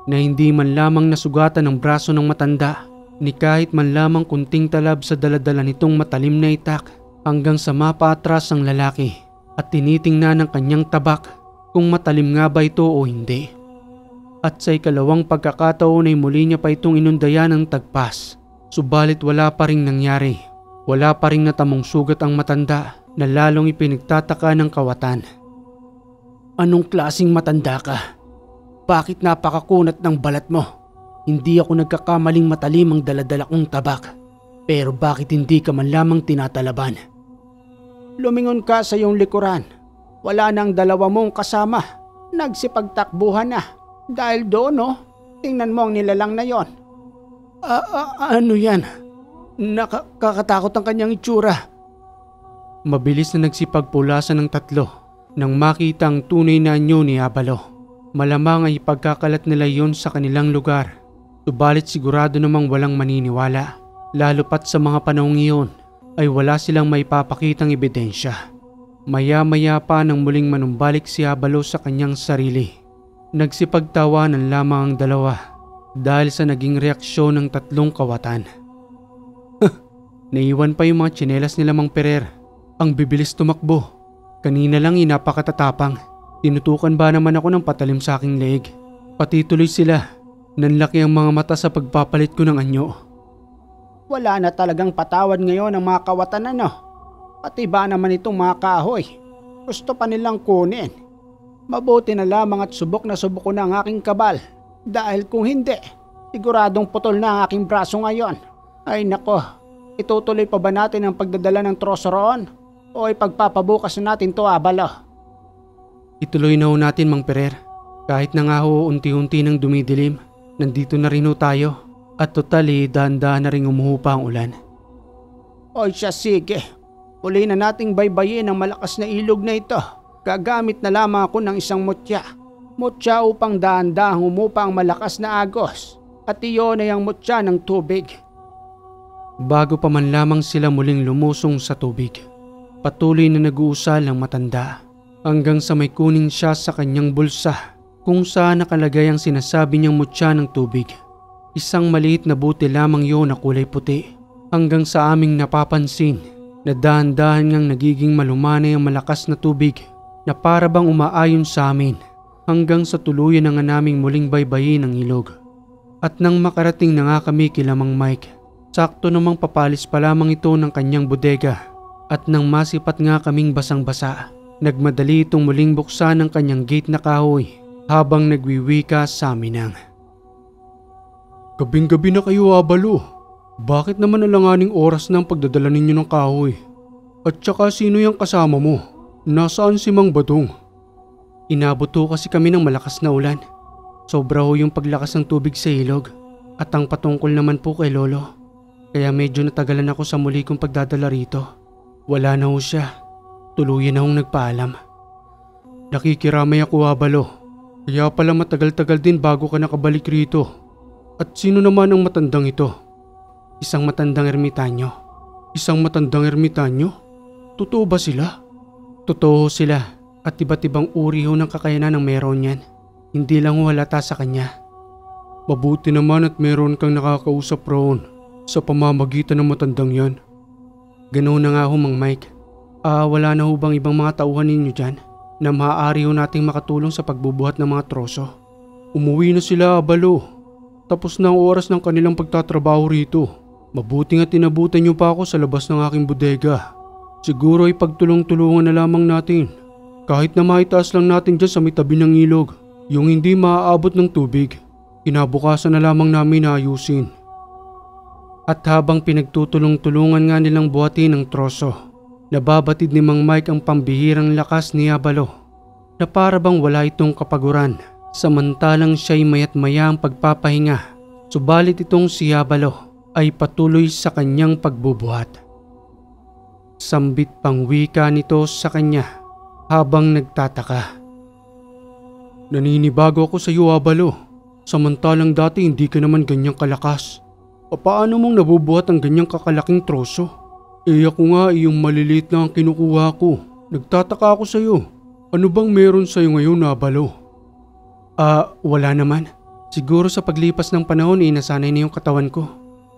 Speaker 1: na hindi man lamang nasugatan ang braso ng matanda ni kahit man lamang kunting talab sa daladala nitong matalim na itak hanggang sa mapaatras ang lalaki at tinitingnan ng kanyang tabak kung matalim nga ba ito o hindi. At sa ikalawang pagkakataon ay muli niya pa itong inundayan ng tagpas. Subalit wala pa ring nangyari. Wala pa ring natamong sugat ang matanda na lalong ipinagtataka ng kawatan.
Speaker 2: Anong klaseng matanda ka? Bakit napakakunat ng balat mo? Hindi ako nagkakamaling matalim ang daladala kong tabak. Pero bakit hindi ka man lamang tinatalaban? Lumingon ka sa iyong likuran. Wala nang 2 mong kasama. Nagsipagtakbuhan na. Dahil doon tingnan mo ang nilalang na yon. Ano yan? Nakakatakot ang kanyang itsura.
Speaker 1: Mabilis na nagsipagpulasan ng 3 nang makita ang tunay na anyo ni Abalo. Malamang ay ipagkakalat nila yon sa kanilang lugar. Subalit sigurado namang walang maniniwala. Lalo pat sa mga panahong iyon ay wala silang maipapakitang ebidensya. Maya-maya pa nang muling manumbalik si Abalo sa kanyang sarili. Nagsipagtawanan lamang ang dalawa dahil sa naging reaksyon ng 3 kawatan. Naiwan pa yung mga tsinelas nila Mang Perer. Ang bibilis tumakbo. Kanina lang napakatatapang. Tinutukan ba naman ako ng patalim sa aking leeg. Pati tuloy sila. Nanlaki ang mga mata sa pagpapalit ko ng anyo.
Speaker 2: Wala na talagang patawad ngayon ang mga kawatan Pati ba naman itong mga kahoy? Gusto pa nilang kunin. Mabuti na lamang at subok ko na ang aking kabal. Dahil kung hindi, siguradong putol na ang aking braso ngayon. Ay nako, itutuloy pa ba natin ang pagdadala ng troso roon? O ipagpapabukas na natin to Abalo?
Speaker 1: Ituloy na ho natin Mang Perer. Kahit na nga ho unti-unti nang dumidilim, nandito na rin ho tayo. At totally dahan-dahan na rin umuhupa ang ulan.
Speaker 2: O siya sige, uli na nating baybayin ang malakas na ilog na ito. Gagamit na lamang ako ng isang mutya. Mutya upang dahan-dahang humupa ang malakas na agos. At iyon ay ang mutya ng tubig.
Speaker 1: Bago pa man lamang sila muling lumusong sa tubig, patuloy na nag-uusal ang matanda. Hanggang sa may kuning siya sa kanyang bulsa kung saan nakalagay ang sinasabi niyang mutya ng tubig. Isang maliit na buti lamang yun na kulay puti. Hanggang sa aming napapansin na dahan-dahan ngang nagiging malumanay ang malakas na tubig na para bang umaayon sa amin hanggang sa tuluyan na nga naming muling baybayin ang ilog. At nang makarating na nga kami kila Mang Mike, sakto namang papalis pa lamang ito ng kanyang bodega at nang masipat nga kaming basang-basa, nagmadali itong muling buksan ang kanyang gate na kahoy habang nagwiwika sa amin ng, "Gabing-gabi na kayo Abalo. Bakit naman alanganing oras ng pagdadala ninyo ng kahoy? At saka sino yung kasama mo? Nasaan si Mang Badong?" Inabot ho kasi kami ng malakas na ulan. Sobra ho yung paglakas ng tubig sa ilog at ang patungkol naman po kay Lolo. Kaya medyo natagalan ako sa muli kong pagdadala rito. Wala na ho siya. Tuluyan na hong nagpaalam. Nakikiramay ako, Abalo. Kaya pala matagal-tagal din bago ka nakabalik rito. At sino naman ang matandang ito? Isang matandang ermitanyo. Isang matandang ermitanyo? Totoo ba sila? Totoo sila at iba't ibang uri ho ng kakayanan ng meron yan. Hindi lang ho halata sa kanya. Mabuti naman at meron kang nakakausap roon sa pamamagitan ng matandang yan. Ganoon na nga ho, Mang Mike. Wala na ho bang ibang mga tauhan ninyo dyan na maaari ho nating makatulong sa pagbubuhat ng mga troso? Umuwi na sila, Abalo. Tapos na ang oras ng kanilang pagtatrabaho rito. Mabuti nga tinabutan niyo pa ako sa labas ng aking bodega. Siguro ay pagtulong-tulungan na lamang natin. Kahit na maitaas lang natin dyan sa may tabi ng ilog, yung hindi maaabot ng tubig, kinabukasan na lamang namin na ayusin. At habang pinagtutulong-tulungan nga nilang buhatin ng troso, nababatid ni Mang Mike ang pambihirang lakas ni Abalo na para bang wala itong kapaguran samantalang siya'y mayat maya ang pagpapahinga. Subalit itong si Abalo ay patuloy sa kanyang pagbubuhat. Sambit pang wika nito sa kanya habang nagtataka. Naninibago ako sa iyo, Abalo. Samantalang dati hindi ka naman ganyang kalakas. Paano mong nabubuhat ang ganyang kakalaking troso? Ako nga yung maliliit na ang kinukuha ko. Nagtataka ako sa iyo. Ano bang meron sa iyo ngayon, Abalo? Wala naman. Siguro sa paglipas ng panahon nasanay na yung katawan ko.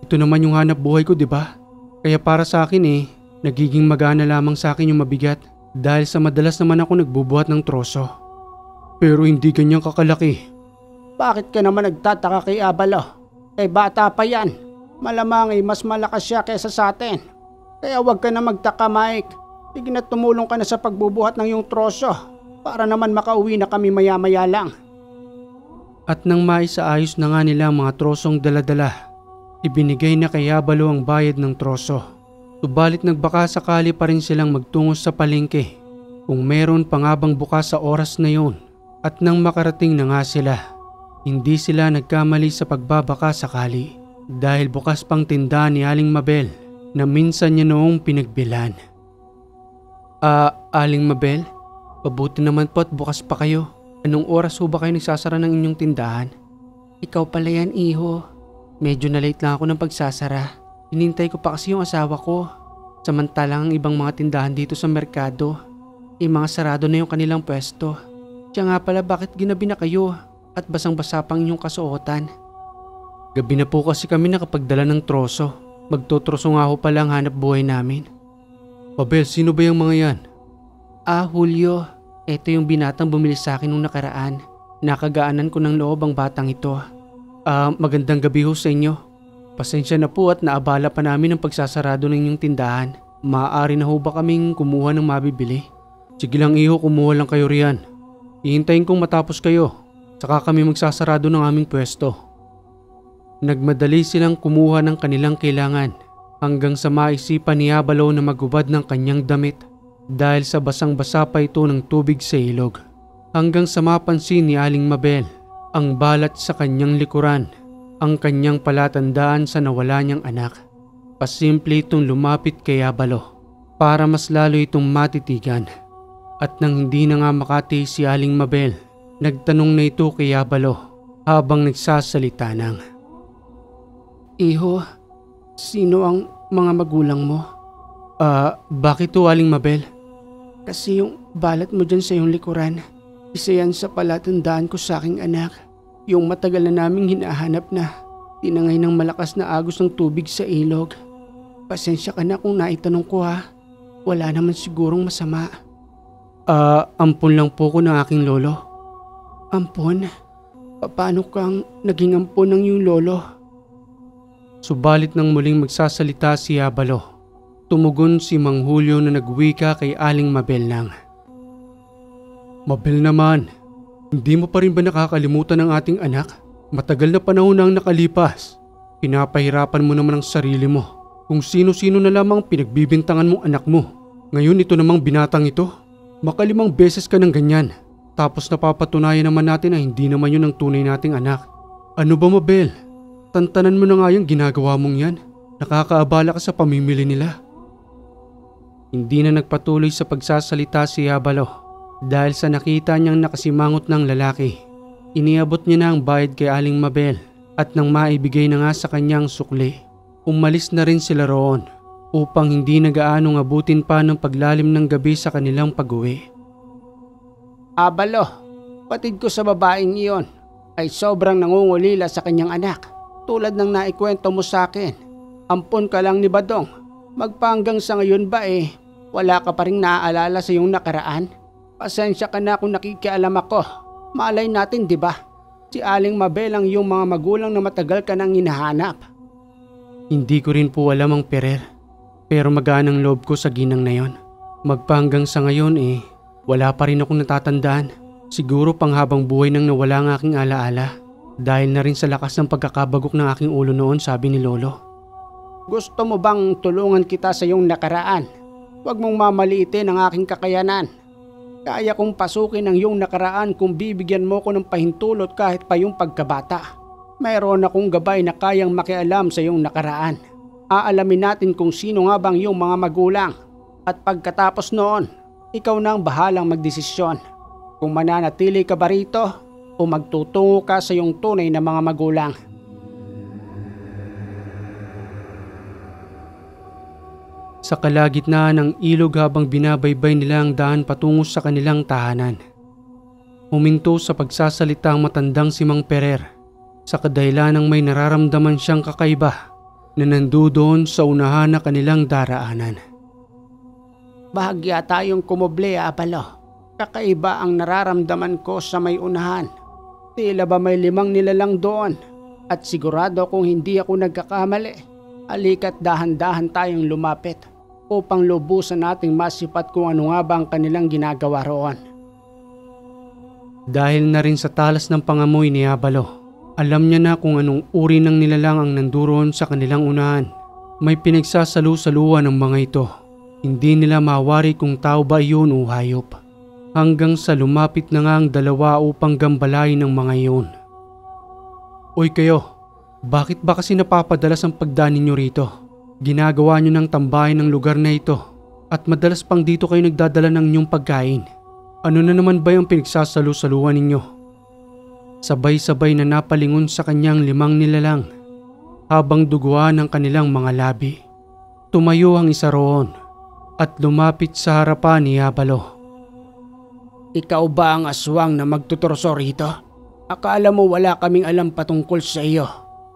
Speaker 1: Ito naman yung hanap buhay ko, di ba? Kaya para sa akin nagiging magana lamang sa akin yung mabigat dahil sa madalas naman ako nagbubuhat ng troso. Pero hindi ganyang kakalaki.
Speaker 2: Bakit ka naman nagtataka kay Abalo? Bata pa yan. Malamang mas malakas siya kaysa sa atin. Kaya huwag ka na magtaka, Mike. Sige na tumulong ka na sa pagbubuhat ng iyong troso para naman makauwi na kami maya-maya lang.
Speaker 1: At nang maisaayos na nga nila ang mga trosong daladala, ibinigay na kay Abalo ang bayad ng troso. Subalit nagbaka sakali pa rin silang magtungo sa palengke kung meron pa nga bang bukas sa oras na yun. At nang makarating na nga sila, hindi sila nagkamali sa pagbabaka sakali dahil bukas pang tindahan ni Aling Mabel na minsan niya noong pinagbilan. Aling Mabel, pabuti naman po at bukas pa kayo. Anong oras ho ba kayo nagsasara ng inyong tindahan? Ikaw pala yan, iho. Medyo na late lang ako ng pagsasara. Hinintay ko pa kasi yung asawa ko. Samantalang ang ibang mga tindahan dito sa merkado, mga sarado na yung kanilang pwesto. Siya nga pala, bakit ginabi na kayo at basang-basa pang inyong kasuotan? Gabi na po kasi kami nakapagdala ng troso. Magtotroso nga ho pala ang hanap buhay namin. Mabel, sino ba yung mga yan? Julio. Ito yung binatang bumili sa akin nung nakaraan. Nakagaanan ko ng loob ang batang ito. Magandang gabi ho sa inyo. Pasensya na po at naabala pa namin ang pagsasarado ng inyong tindahan. Maaari na ho ba kaming kumuha ng mabibili? Sige lang iho, kumuha lang kayo riyan. Hihintayin kong matapos kayo. Saka kami magsasarado ng aming pwesto. Nagmadali silang kumuha ng kanilang kailangan hanggang sa maisipan ni Abalo na magubad ng kanyang damit. Dahil sa basang-basa pa ito ng tubig sa ilog. Hanggang sa mapansin ni Aling Mabel ang balat sa kanyang likuran, ang kanyang palatandaan sa nawala niyang anak. Pasimple itong lumapit kay Abalo para mas lalo itong matitigan. At nang hindi na nga makati si Aling Mabel, nagtanong na ito kay Abalo habang nagsasalita ng, Iho, sino ang mga magulang mo? Bakit to, Aling Mabel? Kasi yung balat mo dyan sa iyong likuran, isa yan sa palatandaan ko sa aking anak. Yung matagal na naming hinahanap na tinangay ng malakas na agos ng tubig sa ilog. Pasensya ka na kung naitanong ko ha. Wala naman sigurong masama. Ampon lang po ko ng aking lolo. Ampon? Paano kang naging ampon ng iyong lolo? Subalit nang muling magsasalita si Abalo, tumugon si Mang Julio na nagwika kay Aling Mabel ng, Mabel naman, hindi mo pa rin ba nakakalimutan ang ating anak? Matagal na panahon na ang nakalipas. Pinapahirapan mo naman ang sarili mo. Kung sino-sino na lamang pinagbibintangan mong anak mo. Ngayon ito namang binatang ito. Makalimang beses ka ng ganyan. Tapos napapatunayan naman natin na hindi naman yun ang tunay nating anak. Ano ba, Mabel? Tantanan mo na nga yung ginagawa mong yan. Nakakaabala ka sa pamimili nila. Hindi na nagpatuloy sa pagsasalita si Abalo dahil sa nakita niyang nakasimangot ng lalaki. Iniabot niya na ang bayad kay Aling Mabel at nang maibigay na nga sa kanyang sukli, umalis na rin sila roon upang hindi na gaanong abutin pa ng paglalim ng gabi sa kanilang pag-uwi.
Speaker 2: Abalo, patid ko sa babaeng iyon ay sobrang nangungulila sa kanyang anak. Tulad ng naikwento mo sa akin, ampon ka lang ni Badong. Magpanggang sa ngayon ba wala ka pa rin naaalala sa iyong nakaraan? Pasensya ka na kung nakikialam ako. Malay natin, di ba? Si Aling Mabel ang iyong mga magulang na matagal ka nang hinahanap.
Speaker 1: Hindi ko rin po alam ang Perer, pero magaan ang loob ko sa ginang na yon. Magpanggang sa ngayon wala pa rin akong natatandaan. Siguro panghabang buhay nang nawala ang aking alaala. Dahil na rin sa lakas ng pagkakabagok ng aking ulo noon, sabi ni Lolo.
Speaker 2: Gusto mo bang tulungan kita sa iyong nakaraan? Huwag mong mamaliitin ang aking kakayanan. Kaya kong pasukin ang iyong nakaraan kung bibigyan mo ko ng pahintulot kahit pa yung pagkabata. Mayroon akong gabay na kayang makialam sa iyong nakaraan. Aalamin natin kung sino nga bang iyong mga magulang. At pagkatapos noon, ikaw na ang bahalang magdesisyon. Kung mananatili ka ba rito o magtutungo ka sa iyong tunay na mga magulang.
Speaker 1: Sa kalagitnaan ng ilog habang binabaybay nila ang daan patungo sa kanilang tahanan, huminto sa pagsasalita ang matandang si Mang Perer sa kadahilanang may nararamdaman siyang kakaiba na nandoon sa unahan na kanilang daraanan.
Speaker 2: Bahagya tayong kumuble, Abalo. Kakaiba ang nararamdaman ko sa may unahan. Tila ba may 5 nilalang doon at sigurado kung hindi ako nagkakamali. Halika't dahan-dahan tayong lumapit upang lubusan nating masipat kung ano nga ba ang kanilang ginagawa roon.
Speaker 1: Dahil na rin sa talas ng pangamoy ni Abalo, alam niya na kung anong uri ng nilalang ang nanduroon sa kanilang unahan. May pinagsasalu-saluan ng mga ito. Hindi nila mawari kung tao ba iyon o hayop. Hanggang sa lumapit na nga ang dalawa upang gambalain ng mga iyon. Oy kayo, bakit ba kasi napapadalas ang pagdaan ninyo rito? Ginagawa nyo ng tambahin ng lugar na ito at madalas pang dito kayo nagdadala ng inyong pagkain. Ano na naman ba yung pinagsasalu-saluan ninyo? Sabay-sabay na napalingon sa kanyang 5 nilalang habang duguan ang kanilang mga labi. Tumayo ang isa roon at lumapit sa harapan ni Abalo.
Speaker 2: Ikaw ba ang aswang na magtuturso rito? Akala mo wala kaming alam patungkol sa iyo.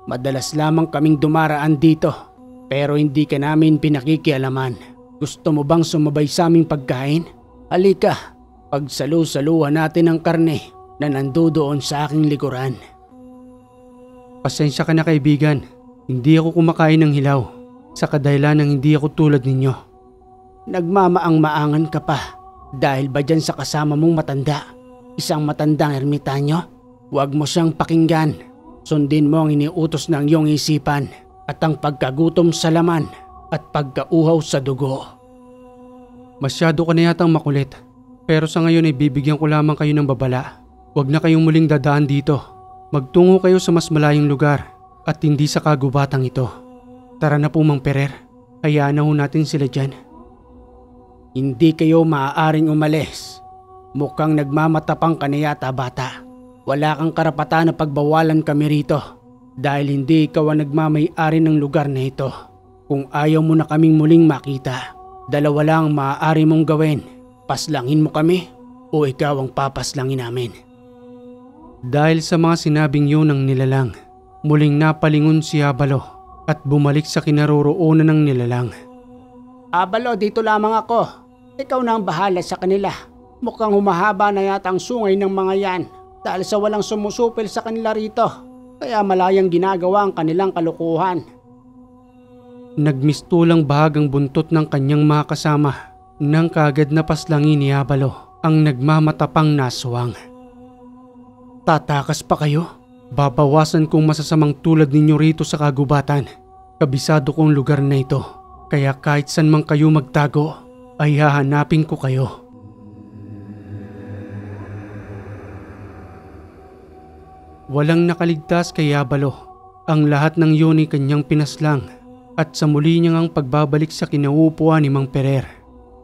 Speaker 2: Madalas lamang kaming dumaraan dito. Pero hindi ka namin pinakikialaman. Gusto mo bang sumabay sa aming pagkain? Halika, pagsalu-saluhan natin ang karne na nandoon sa aking likuran.
Speaker 1: Pasensya ka na kaibigan, hindi ako kumakain ng hilaw sa kadahilan ng hindi ako tulad ninyo.
Speaker 2: Nagmamaang-maangan ka pa dahil ba dyan sa kasama mong matanda? Isang matandang ermitanyo? Huwag mo siyang pakinggan. Sundin mo ang iniutos ng iyong isipan at ang pagkagutom sa laman at pagkauhaw sa dugo.
Speaker 1: Masyado ka na yatang makulit, pero sa ngayon ay bibigyan ko lamang kayo ng babala. Huwag na kayong muling dadaan dito. Magtungo kayo sa mas malayong lugar at hindi sa kagubatang ito. Tara na po Mang Perer, hayaan na ho natin sila dyan.
Speaker 2: Hindi kayo maaaring umalis. Mukhang nagmamatapang ka na yata, bata. Wala kang karapatan na pagbawalan kami rito. Dahil hindi ikaw ang nagmamay-ari ng lugar na ito. Kung ayaw mo na kaming muling makita, 2 lang ang maaari mong gawin. Paslangin mo kami o ikaw ang papaslangin namin.
Speaker 1: Dahil sa mga sinabing yun ng nilalang, muling napalingon si Abalo at bumalik sa kinaroroonan ng nilalang.
Speaker 2: Abalo, dito lamang ako. Ikaw na ang bahala sa kanila. Mukhang humahaba na yata ang sungay ng mga yan dahil sa walang sumusupil sa kanila rito. Kaya malayang ginagawa ang kanilang kalukuhan.
Speaker 1: Nagmistulang bahagang buntot ng kanyang mga kasama nang kaagad na paslangin ni Abalo ang nagmamatapang naswang. Tatakas pa kayo? Babawasan kong masasamang tulad ninyo rito sa kagubatan. Kabisado kong lugar na ito, kaya kahit saan man kayo magtago ay hahanapin ko kayo. Walang nakaligtas kay Abalo. Ang lahat ng yun ay kanyang pinaslang At sa muli niyang pagbabalik sa kinauupuan ni Mang Perer,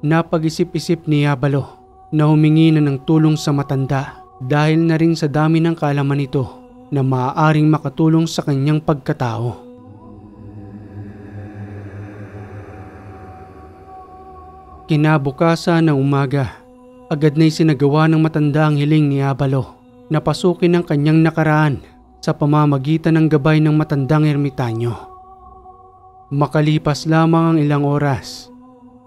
Speaker 1: napag-isip-isip ni Yabalo na humingi na ng tulong sa matanda dahil na rin sa dami ng kaalaman nito na maaaring makatulong sa kanyang pagkatao. Kinabukasan ng umaga, agad na isinagawa ng matanda ang hiling ni Yabalo na pasukin ang kanyang nakaraan sa pamamagitan ng gabay ng matandang ermitanyo. Makalipas lamang ang ilang oras,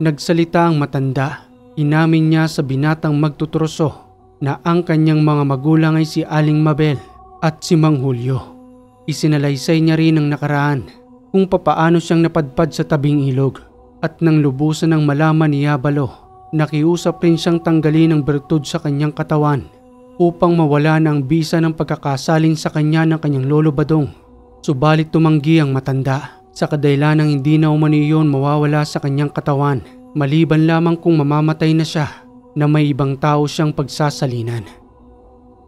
Speaker 1: nagsalita ang matanda. Inamin niya sa binatang magtutroso na ang kanyang mga magulang ay si Aling Mabel at si Mang Julio. Isinalaysay niya rin ang nakaraan kung papaano siyang napadpad sa tabing ilog at nang lubusan ng malaman ni Yabalo, nakiusap rin siyang tanggalin ang bertud sa kanyang katawan upang mawala na ang bisa ng pagkakasalin sa kanya ng kanyang lolo Badong. Subalit tumanggi ang matanda sa kadahilanang hindi na umano iyon mawawala sa kanyang katawan maliban lamang kung mamamatay na siya na may ibang tao siyang pagsasalinan.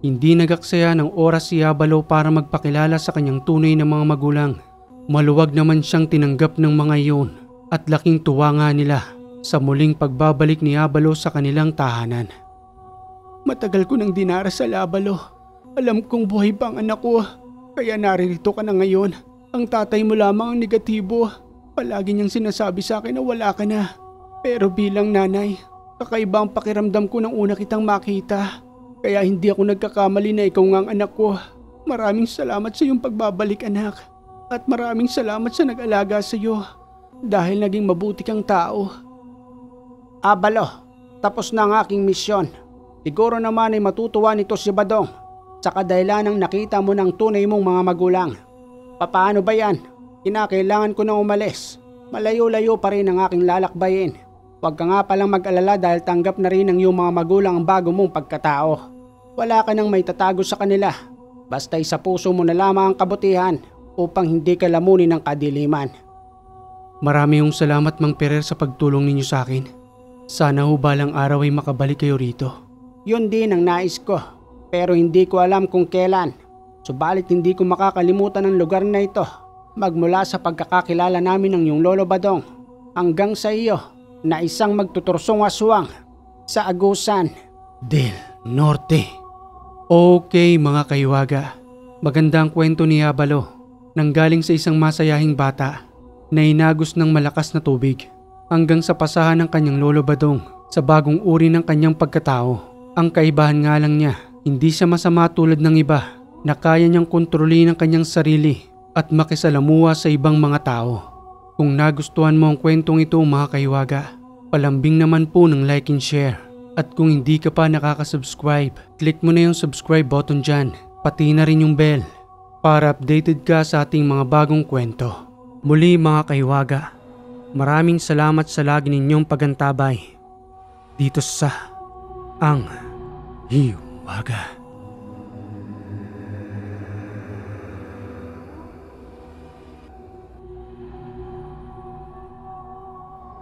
Speaker 1: Hindi nagaksaya ng oras si Yabalo para magpakilala sa kanyang tunay na mga magulang. Maluwag naman siyang tinanggap ng mga iyon at laking tuwa nga nila sa muling pagbabalik ni Yabalo sa kanilang tahanan.
Speaker 2: Matagal ko nang dinarasal, Yabalo. Alam kong buhay pa ang anak ko, kaya naririto ka na ngayon. Ang tatay mo lamang ang negatibo. Palagi niyang sinasabi sa akin na wala ka na. Pero bilang nanay, kakaiba ang pakiramdam ko nang una kitang makita. Kaya hindi ako nagkakamali na ikaw nga ang anak ko. Maraming salamat sa iyong pagbabalik, anak. At maraming salamat sa nag-alaga sa iyo. Dahil naging mabuti kang tao. Abalo, tapos na ang aking misyon. Siguro naman ay matutuwa nito si Badong sa kadahilanang nakita mo ng tunay mong mga magulang. Papaano ba yan? Kinakailangan ko nang umalis. Malayo-layo pa rin ang aking lalakbayin. Huwag ka nga palang mag-alala dahil tanggap na rin ng iyong mga magulang ang bago mong pagkatao. Wala ka nang may tatago sa kanila. Basta isa puso mo na lamang ang kabutihan upang hindi ka lamunin ng kadiliman.
Speaker 1: Marami hong salamat, Mang Perer, sa pagtulong ninyo sa akin. Sana ho balang araw ay makabalik kayo rito.
Speaker 2: Yun din ang nais ko, pero hindi ko alam kung kailan. Subalit hindi ko makakalimutan ang lugar na ito. Magmula sa pagkakakilala namin ng iyong lolo Badong hanggang sa iyo na isang magtutursong aswang sa Agusan
Speaker 1: del Norte. Okay mga kaiwaga, maganda ang kwento ni Yabalo. Nanggaling sa isang masayahing bata na inagos ng malakas na tubig hanggang sa pasahan ng kanyang lolo Badong sa bagong uri ng kanyang pagkatao. Ang kaibahan nga lang niya, hindi siya masama tulad ng iba na kaya niyang kontrolin ang kanyang sarili at makisalamuha sa ibang mga tao. Kung nagustuhan mo ang kwentong ito mga kaiwaga, palambing naman po ng like and share. At kung hindi ka pa nakaka-subscribe, click mo na yung subscribe button dyan, pati na rin yung bell para updated ka sa ating mga bagong kwento. Muli mga kaiwaga, maraming salamat sa lagi ninyong pagantabay dito sa Ang Hiwaga.